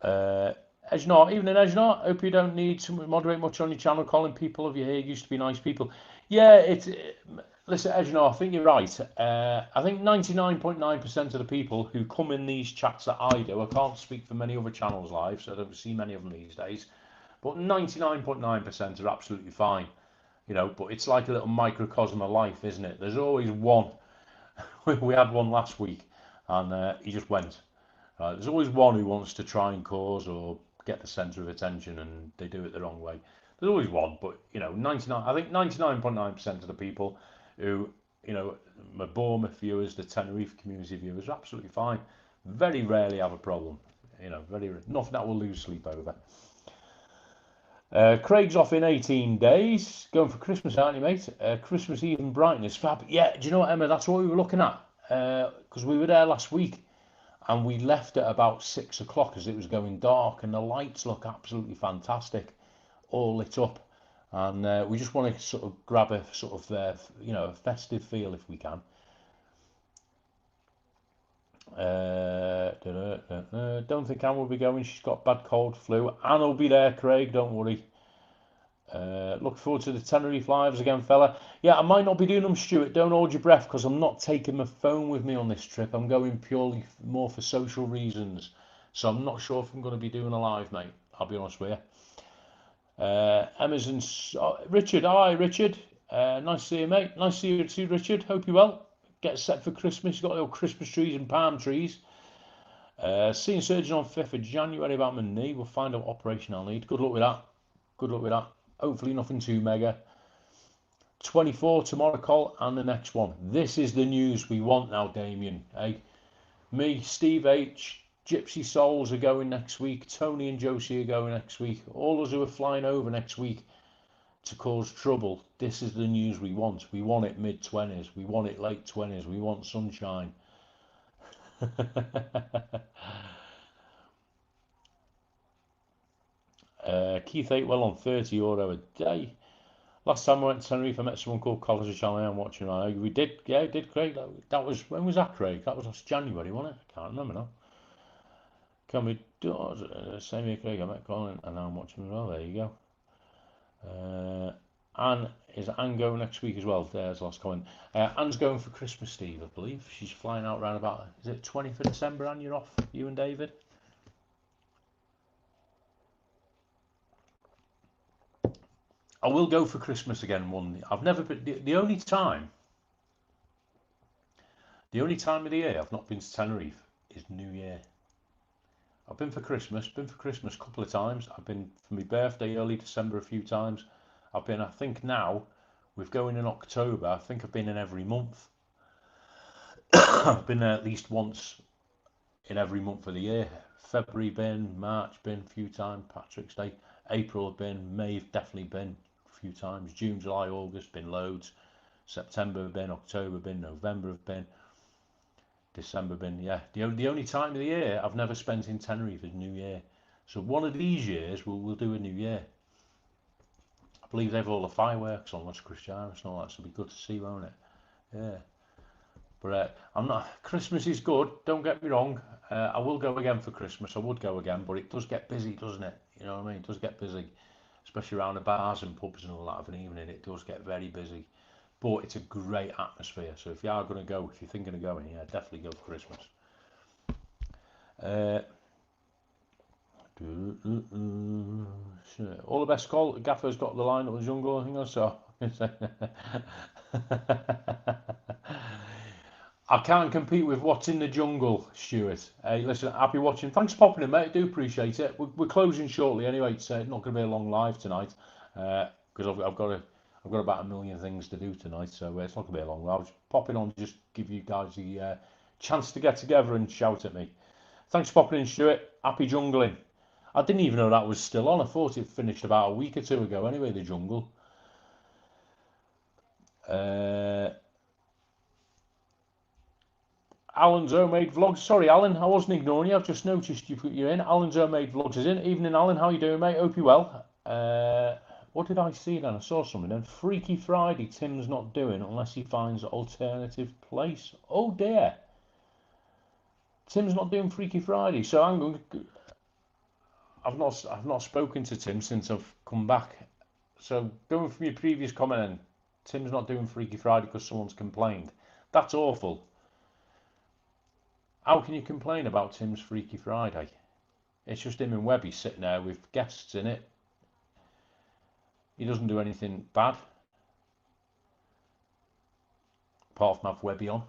Edgenor, evening Edgenor. Hope you don't need to moderate much on your channel. Calling people of your hair used to be nice people. Yeah, listen, Edgenor, I think you're right. I think 99.9% of the people who come in these chats that I do, I can't speak for many other channels live, so I don't see many of them these days, but 99.9% are absolutely fine. You know, but it's like a little microcosm of life, isn't it? There's always one. We had one last week, and he just went. There's always one who wants to try and cause or get the centre of attention, and they do it the wrong way. There's always one, but you know, 99. I think 99.9% of the people who, you know, my Bournemouth viewers, the Tenerife community viewers, are absolutely fine. Very rarely have a problem. You know, nothing that we'll lose sleep over. Craig's off in 18 days. Going for Christmas, aren't you, mate? Christmas Eve in Brighton is fab. Yeah, do you know what, Emma? That's what we were looking at. Because we were there last week, and we left at about 6 o'clock as it was going dark, and the lights look absolutely fantastic, all lit up. And we just want to sort of grab a sort of, you know, a festive feel if we can. Don't think Anne will be going. She's got bad cold, flu. Anne will be there, Craig. Don't worry. Look forward to the Tenerife lives again, fella. Yeah, I might not be doing them, Stuart. Don't hold your breath, because I'm not taking my phone with me on this trip. I'm going purely more for social reasons. So I'm not sure if I'm going to be doing a live, mate. I'll be honest with you. Amazon. Richard. Hi, Richard. Nice to see you, mate. Nice to see you too, Richard. Hope you're well. Get set for Christmas. You've got little Christmas trees and palm trees. Seeing surgeon on 5th of January about my knee. We'll find out what operation I'll need. Good luck with that. Good luck with that. Hopefully nothing too mega. 24 tomorrow, Col, and the next one. This is the news we want now, Damien. Hey, me, Steve H, Gypsy Souls are going next week. Tony and Josie are going next week. All us who are flying over next week to cause trouble. This is the news we want. We want it mid-20s. We want it late 20s. We want sunshine. Keith ate well on €30 a day. Last time I went to Tenerife, I met someone called College Chalet. I'm watching right now. We did, yeah, did, Craig. That was, when was that, Craig? That was last January, wasn't it? I can't remember now. Can we do same here, Craig? I met Colin, and now I'm watching as well. There you go. Is Anne going next week as well? There's the last comment. Anne's going for Christmas, Steve, I believe. She's flying out round about, is it 20th of December, Anne? You're off, you and David? I will go for Christmas again one. I've never been, the only time of the year I've not been to Tenerife is New Year. I've been for Christmas a couple of times. I've been for my birthday early December a few times. I've been, I think now, with going in October, I think I've been in every month. I've been there at least once in every month of the year. February been, March been a few times, Patrick's Day. April been, May definitely been a few times. June, July, August been loads. September been, October been, November have been. December been, yeah. The only time of the year I've never spent in Tenerife is New Year. So one of these years we'll do a New Year. I believe they have all the fireworks on Las Cristianas and all that, so it'll be good to see, won't it? Yeah. But I'm not. Christmas is good. Don't get me wrong. I will go again for Christmas. I would go again, but it does get busy, doesn't it? You know what I mean? It does get busy, especially around the bars and pubs and all that of an evening. It does get very busy. but it's a great atmosphere. So if you are going to go, if you're thinking of going, yeah, definitely go for Christmas. All the best call. Gaffer's got the line up the jungle, I think, or so. I can't compete with what's in the jungle, Stuart. Hey, listen, happy watching. Thanks for popping in, mate. I do appreciate it. We're closing shortly anyway. It's not going to be a long live tonight because I've got about a million things to do tonight, so it's not going to be a long live. I was popping on just give you guys the chance to get together and shout at me. Thanks for popping in, Stuart. Happy jungling. I didn't even know that was still on. I thought it finished about a week or two ago anyway, the jungle. Alan's Homemade Vlogs. Sorry, Alan, I wasn't ignoring you. I've just noticed you put you in. Alan's Homemade Vlogs is in. Evening, Alan. How you doing, mate? Hope you're well. What did I see then? I saw something then. Freaky Friday. Tim's not doing unless he finds an alternative place. Oh dear. Tim's not doing Freaky Friday. So I'm going. I've not spoken to Tim since I've come back. So going from your previous comment, then, Tim's not doing Freaky Friday because someone's complained. That's awful. How can you complain about Tim's Freaky Friday? It's just him and Webby sitting there with guests in it. He doesn't do anything bad. Apart from have Webby on.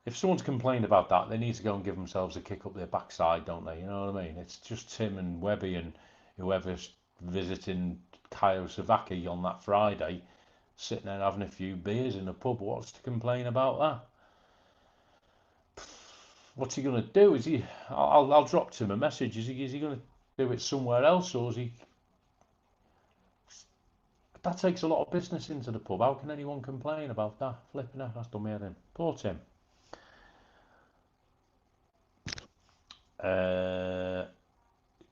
If someone's complained about that, they need to go and give themselves a kick up their backside, don't they? You know what I mean? It's just Tim and Webby and whoever's visiting Kayo Savaki on that Friday, sitting there having a few beers in the pub. What's to complain about that? What's he going to do? Is he? I'll drop Tim a message. Is he going to do it somewhere else, or is he? That takes a lot of business into the pub. How can anyone complain about that? Flipping out, that's done me head in. Poor Tim.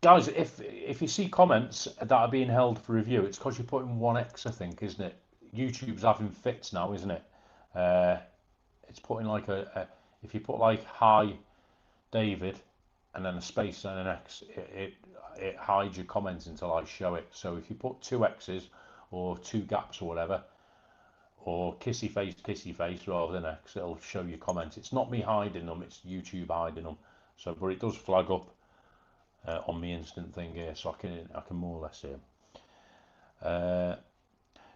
Guys, if you see comments that are being held for review, it's because you're putting 1x, I think, isn't it? YouTube's having fits now, isn't it? It's putting like if you put like hi David and then a space and an X, it hides your comments until I show it. So if you put 2 X's or 2 gaps or whatever, or kissy face rather than X, it'll show your comments. It's not me hiding them, it's YouTube hiding them. So, but it does flag up on the instant thing here, so I can more or less see them.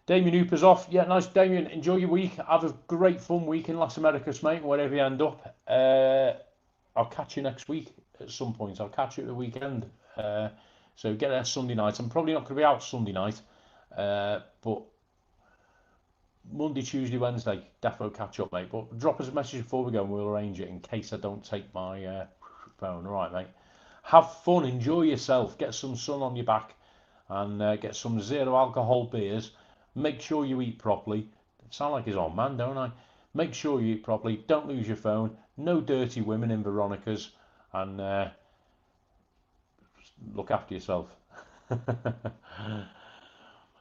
Damien Hooper's off. Yeah, nice, Damien. Enjoy your week. Have a great fun week in Las Americas, mate. Wherever you end up, I'll catch you next week at some point. I'll catch you at the weekend. So get there Sunday night. I'm probably not going to be out Sunday night, but Monday, Tuesday, Wednesday, defo catch up, mate. But drop us a message before we go and we'll arrange it in case I don't take my phone. All right, mate. Have fun, enjoy yourself, get some sun on your back, and get some zero alcohol beers. Make sure you eat properly. Sound like his old man, don't I? Make sure you eat properly. Don't lose your phone. No dirty women in Veronica's, and look after yourself.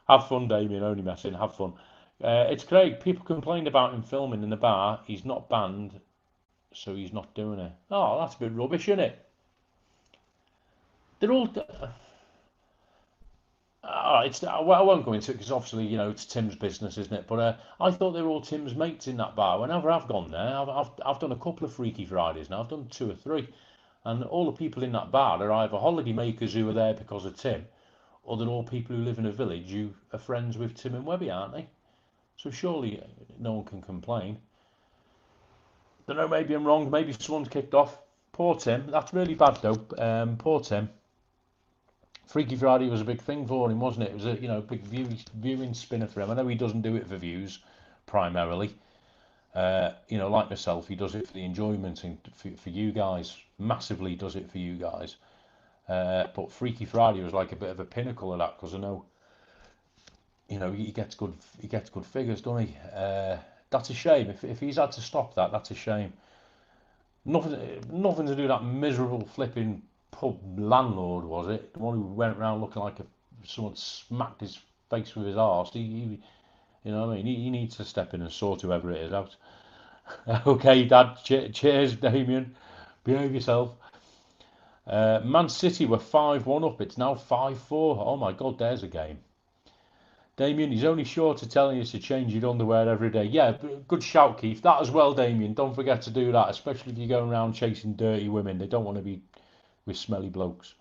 Have fun, Damien. Only messing. Have fun. It's Craig. People complained about him filming in the bar. He's not banned, so he's not doing it. Oh, that's a bit rubbish, isn't it? They're all. I won't go into it because obviously, you know, it's Tim's business, isn't it? But I thought they were all Tim's mates in that bar. Whenever I've gone there, I've done a couple of Freaky Fridays now. I've done 2 or 3, and all the people in that bar are either holiday makers who are there because of Tim, or they're all people who live in a village who are friends with Tim and Webby, aren't they? So surely no one can complain. Don't know, maybe I'm wrong. Maybe someone's kicked off. Poor Tim. That's really bad though. Poor Tim. Freaky Friday was a big thing for him, wasn't it? It was a big viewing spinner for him. I know he doesn't do it for views primarily. Like myself, he does it for the enjoyment and for you guys. Massively does it for you guys. But Freaky Friday was like a bit of a pinnacle of that because I know, he gets good figures, doesn't he? That's a shame. If he's had to stop that, that's a shame. Nothing to do with that miserable flipping pub landlord, was it? The one who went around looking like someone smacked his face with his arse. He you know what I mean? He needs to step in and sort whoever it is out. Okay, Dad. Cheers, Damien. Behave yourself. Man City were 5-1 up. It's now 5-4. Oh my God, there's a game. Damien, he's only short of telling you to change your underwear every day. Yeah, good shout, Keith. That as well, Damien. Don't forget to do that, especially if you're going around chasing dirty women. They don't want to be with smelly blokes.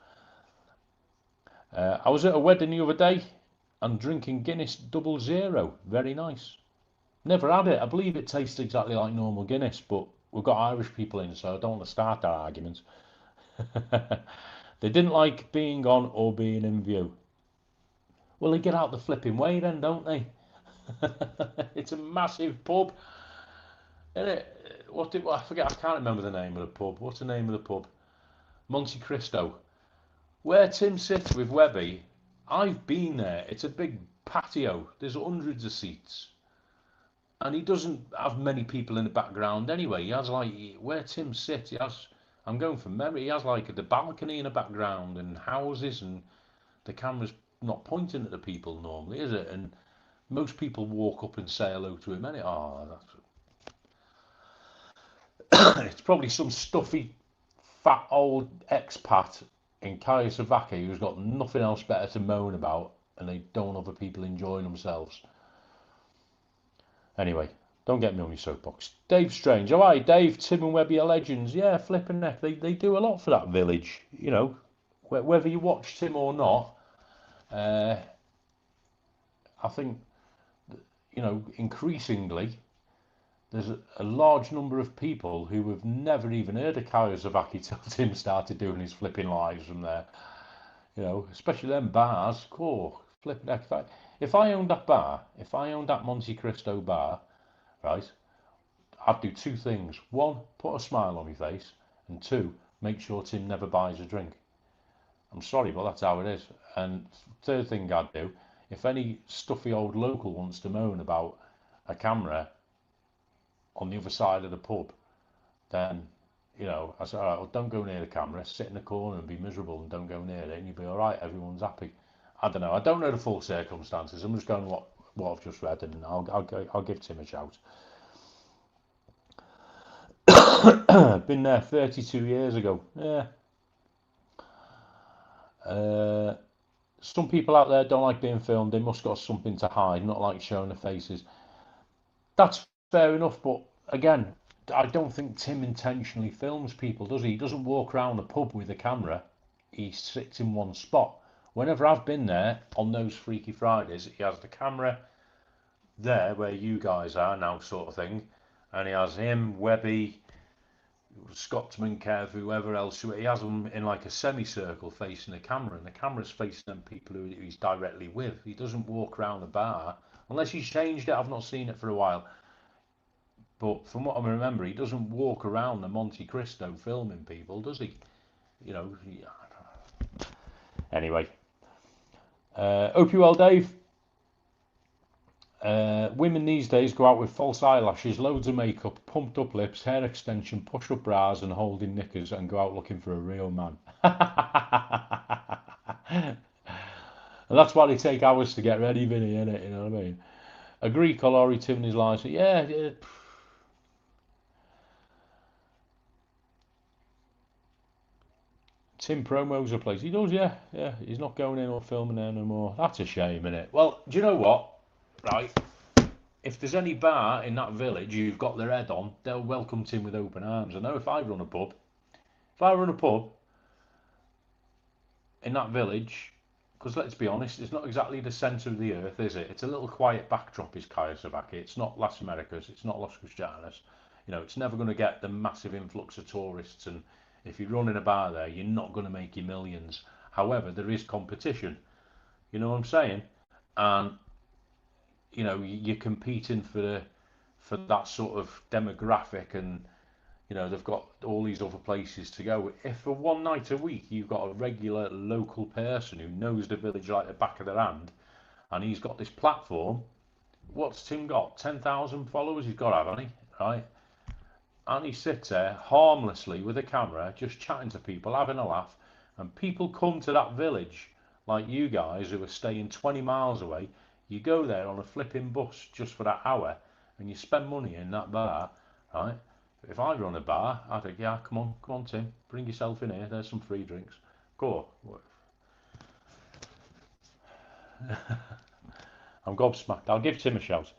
I was at a wedding the other day and drinking Guinness 00. Very nice. Never had it. I believe it tastes exactly like normal Guinness, but we've got Irish people in, so I don't want to start that argument. They didn't like being on or being in view. Well, they get out the flipping way then, don't they? It's a massive pub, isn't it? I forget, I can't remember the name of the pub. What's the name of the pub? Monte Cristo. Where Tim sits with Webby, I've been there. It's a big patio. There's hundreds of seats. And he doesn't have many people in the background anyway. He has like, where Tim sits, I'm going from memory, he has like the balcony in the background and houses, and the camera's not pointing at the people normally, is it? And most people walk up and say hello to him. It's probably some stuffy, fat old expat in Kayasavaki who's got nothing else better to moan about, and they don't want other people enjoying themselves. Anyway, don't get me on your soapbox. Dave Strange. All right, Dave, Tim and Webby are legends. Yeah, flipping neck. They do a lot for that village. You know, whether you watch Tim or not, I think, you know, increasingly, there's a large number of people who have never even heard of Kayasavaki till Tim started doing his flipping lives from there. You know, especially them bars. Cool, flipping neck. If I owned that bar, if I owned that Monte Cristo bar, right, I'd do two things. One, put a smile on my face, and two, make sure Tim never buys a drink. I'm sorry, but that's how it is. And third thing I'd do, if any stuffy old local wants to moan about a camera on the other side of the pub, then, you know, I said, all right, well, don't go near the camera, sit in the corner and be miserable and don't go near it, and you'll be all right, everyone's happy. I don't know. I don't know the full circumstances. I'm just going what I've just read, and I'll give Tim a shout. Been there 32 years ago. Yeah. Some people out there don't like being filmed. They must got something to hide, not like showing their faces. That's fair enough, but again, I don't think Tim intentionally films people, does he? He doesn't walk around the pub with a camera. He sits in one spot. Whenever I've been there on those Freaky Fridays, he has the camera there where you guys are now, sort of thing, and he has him, Webby, Scotsman, Kev, whoever else. He has them in like a semicircle facing the camera, and the camera's facing them people who he's directly with. He doesn't walk around the bar unless he's changed it. I've not seen it for a while, but from what I remember, he doesn't walk around the Monte Cristo filming people, does he? You know. Anyway, hope you well, Dave. Women these days go out with false eyelashes, loads of makeup, pumped up lips, hair extension, push up bras and holding knickers and go out looking for a real man. And that's why they take hours to get ready, Vinny, innit? You know what I mean? Agree, Colori, Tim and his lies. Yeah. Tim promos a place. He does, yeah. He's not going in or filming there no more. That's a shame, innit? Well, do you know what? Right. If there's any bar in that village you've got their head on, they'll welcome Tim with open arms. I know if I run a pub in that village, because let's be honest, it's not exactly the centre of the earth, is it? It's a little quiet backdrop, is Kayasavaki. It's not Las Americas, it's not Los Cristianos. You know, it's never going to get the massive influx of tourists, and if you're running a bar there, you're not going to make your millions. However, there is competition. You know what I'm saying? And you know, you're competing for that sort of demographic, and you know they've got all these other places to go. If for one night a week you've got a regular local person who knows the village like the back of their hand, and he's got this platform, what's Tim got? 10,000 followers he's got, haven't he? Right? And he sits there harmlessly with a camera, just chatting to people, having a laugh, and people come to that village like you guys who are staying 20 miles away. You go there on a flipping bus just for that hour, and you spend money in that bar, right? If I run a bar, I'd think, yeah, come on, Tim, bring yourself in here. There's some free drinks. Go. I'm gobsmacked. I'll give Tim a shout.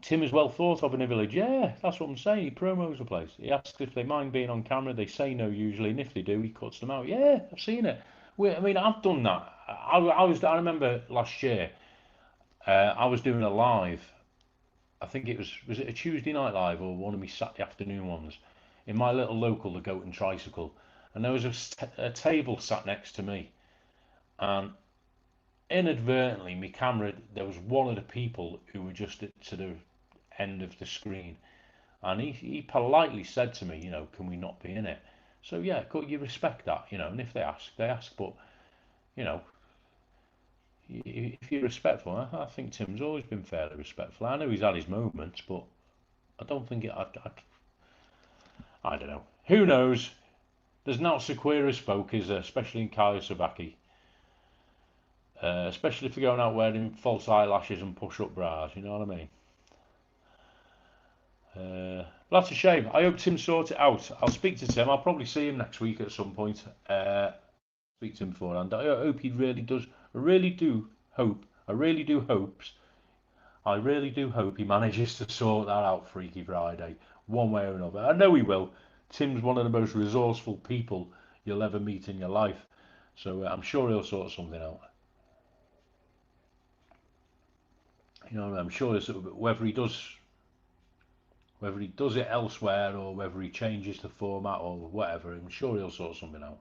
Tim is well thought of in a village. Yeah, that's what I'm saying. He promos the place. He asks if they mind being on camera. They say no usually, and if they do, he cuts them out. Yeah, I've seen it. I mean, I've done that. I remember last year. I was doing a live. I think was it a Tuesday night live or one of my Saturday afternoon ones in my little local, the Goat and Tricycle, and there was a table sat next to me, and inadvertently, my camera, there was one of the people who were just to the end of the screen, and he politely said to me, you know, can we not be in it? So yeah, you respect that, you know, and if they ask, but you know, if you're respectful, I think Tim's always been fairly respectful. I know he's had his moments, but I don't think I don't know. Who knows? There's not so queer as folk, is there? Especially in Kaya Sabaki. Especially if you're going out wearing false eyelashes and push-up bras, you know what I mean? That's a shame. I hope Tim sorts it out. I'll speak to Tim. I'll probably see him next week at some point. Speak to him beforehand. I hope he really does. I really do hope. I really do hope he manages to sort that out Freaky Friday, one way or another. I know he will. Tim's one of the most resourceful people you'll ever meet in your life, so I'm sure he'll sort something out. You know, I'm sure whether he does it elsewhere or whether he changes the format or whatever, I'm sure he'll sort something out.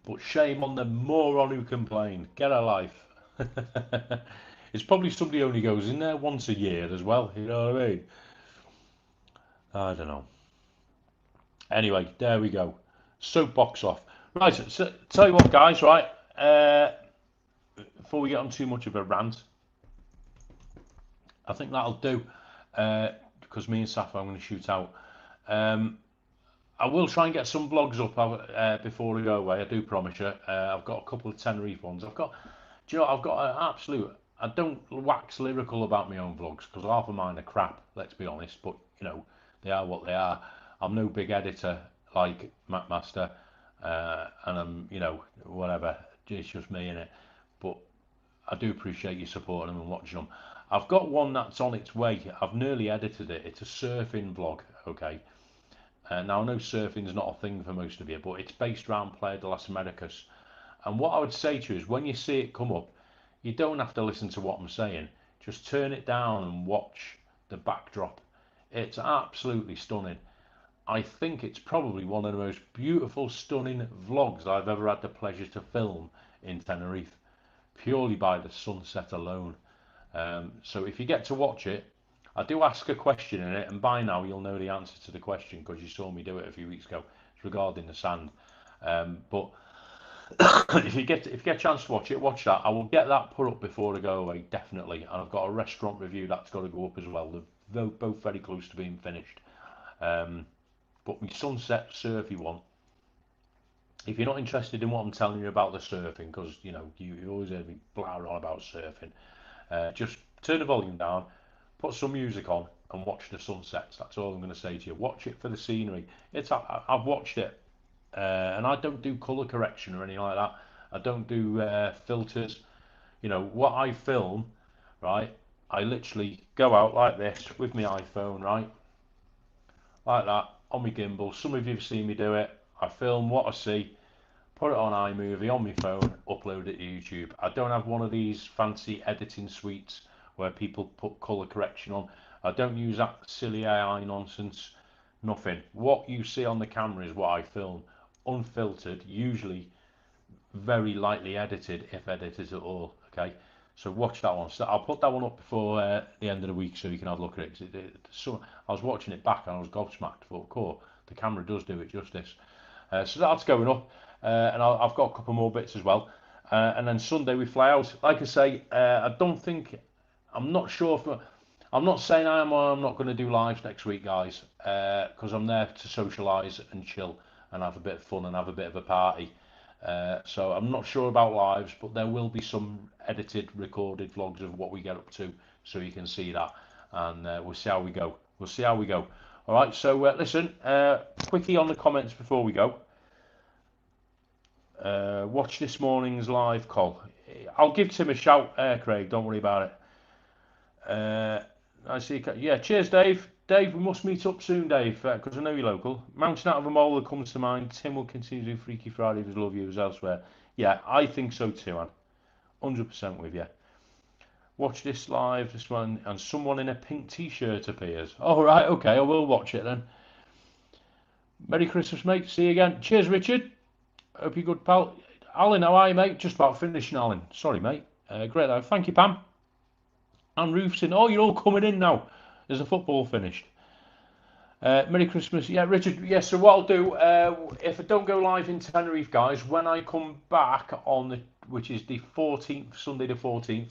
But shame on the moron who complained. Get a life. It's probably somebody who only goes in there once a year as well. You know what I mean? I don't know. Anyway, there we go. Soapbox off. Right, so tell you what, guys, right? Before we get on too much of a rant, I think that'll do. Because me and Safa, I'm going to shoot out. I will try and get some vlogs up before we go away. I do promise you. I've got a couple of Tenerife ones. Do you know, I've got an absolute. I don't wax lyrical about my own vlogs because half of mine are crap. Let's be honest. But you know, they are what they are. I'm no big editor like Master, and I'm, you know, whatever. It's just me in it. But I do appreciate you supporting them and watching them. I've got one that's on its way. I've nearly edited it. It's a surfing vlog. Okay. Now I know surfing's not a thing for most of you, but it's based around Playa de las Americas. And what I would say to you is when you see it come up, you don't have to listen to what I'm saying. Just turn it down and watch the backdrop. It's absolutely stunning. I think it's probably one of the most beautiful, stunning vlogs I've ever had the pleasure to film in Tenerife, purely by the sunset alone. So if you get to watch it, I do ask a question in it, and by now you'll know the answer to the question because you saw me do it a few weeks ago. It's regarding the sand. But if you get a chance to watch that. I will get that put up before I go away, definitely. And I've got a restaurant review that's got to go up as well. They're both very close to being finished. But my sunset surfy one, if you're not interested in what I'm telling you about the surfing, because you know you always hear me blatter on about surfing, just turn the volume down, put some music on, and watch the sunsets. That's all I'm going to say to you. Watch it for the scenery. I've watched it, and I don't do colour correction or anything like that. I don't do filters. You know what I film, right? I literally go out like this with my iPhone, right, like that on my gimbal. Some of you have seen me do it. I film what I see, put it on iMovie on my phone, upload it to YouTube. I don't have one of these fancy editing suites where people put colour correction on. I don't use that silly AI nonsense. Nothing. What you see on the camera is what I film, unfiltered, usually very lightly edited, if edited at all. Okay, so watch that one. So I'll put that one up before the end of the week so you can have a look at it. So I was watching it back and I was gobsmacked. Thought, cool, the camera does do it justice. So that's going up, and I've got a couple more bits as well. And then Sunday we fly out. Like I say, I don't think. I'm not sure if. I'm not saying I am or I'm not going to do lives next week, guys, because I'm there to socialise and chill and have a bit of fun and have a bit of a party. So I'm not sure about lives, but there will be some edited, recorded vlogs of what we get up to, so you can see that, and we'll see how we go. We'll see how we go. All right. So listen, quickie on the comments before we go. Watch this morning's live call. I'll give Tim a shout, Craig. Don't worry about it. I see. Yeah, cheers, Dave. Dave, we must meet up soon, Dave, because I know you're local. Mountain out of a mole that comes to mind. Tim will continue to do Freaky Friday with love you as elsewhere. Yeah, I think so too, man. 100% with you. Watch this live, this one, and someone in a pink t-shirt appears. Oh, right, okay, I will watch it then. Merry Christmas, mate. See you again. Cheers, Richard. Hope you're good, pal. Alan, how are you, mate? Just about finishing, Alan. Sorry, mate. Great, though. Thank you, Pam. And Roofson. Oh, you're all coming in now. Is the football finished? Merry Christmas. Yeah, Richard. Yeah, so what I'll do, if I don't go live in Tenerife, guys, when I come back on the, which is the 14th, Sunday the 14th,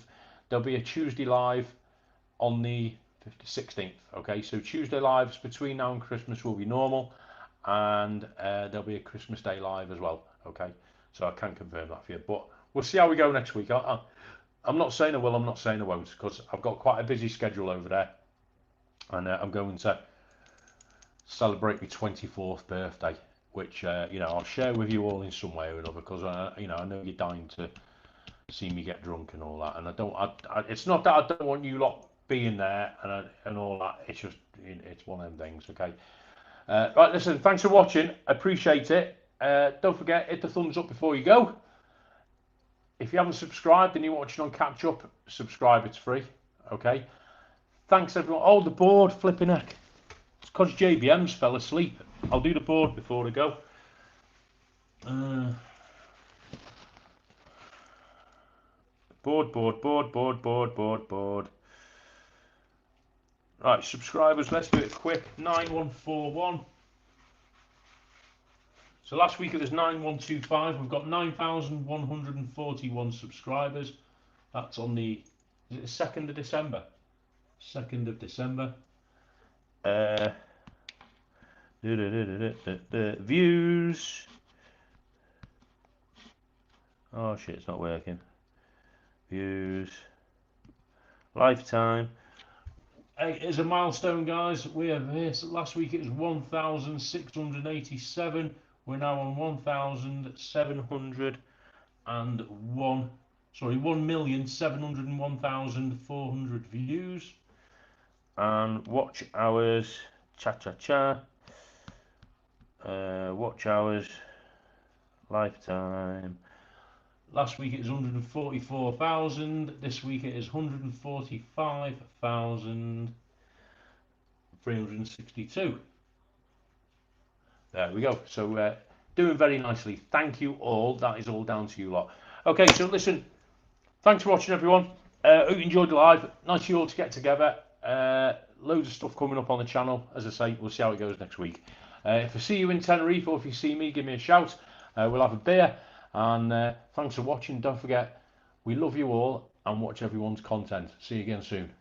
there'll be a Tuesday live on the 16th. Okay, so Tuesday lives between now and Christmas will be normal, and there'll be a Christmas Day live as well. Okay, so I can confirm that for you, but we'll see how we go next week. I'm not saying I will, I'm not saying I won't, because I've got quite a busy schedule over there, and I'm going to celebrate my 24th birthday, which I'll share with you all in some way or another, because I know you're dying to see me get drunk and all that, and it's not that I don't want you lot being there and all that. It's just it's one of them things. Okay. Right, listen. Thanks for watching. Appreciate it. Don't forget, hit the thumbs up before you go. If you haven't subscribed and you're watching on catch up, subscribe. It's free. Okay. Thanks everyone. Oh, the board flipping heck. It's because JBM's fell asleep. I'll do the board before I go. Board. Right, subscribers, let's do it quick. 9141. So last week it was 9125. We've got 9,141 subscribers. That's on the, is it the 2nd of December? 2nd of December. Views. Oh shit, it's not working. Views. Lifetime. It is a milestone, guys. We have this. Last week it was 1,687. We're now on 1,701. Sorry, 1,701,400 views. And watch hours. Watch hours. Lifetime. Last week it was 144,000. This week it is 145,362. There we go. So doing very nicely. Thank you all. That is all down to you lot. Okay, so listen. Thanks for watching, everyone. Hope you enjoyed the live. Nice you all to get together. Loads of stuff coming up on the channel. As I say, we'll see how it goes next week. If I see you in Tenerife, or if you see me, give me a shout. We'll have a beer. And thanks for watching. Don't forget, we love you all and watch everyone's content. See you again soon.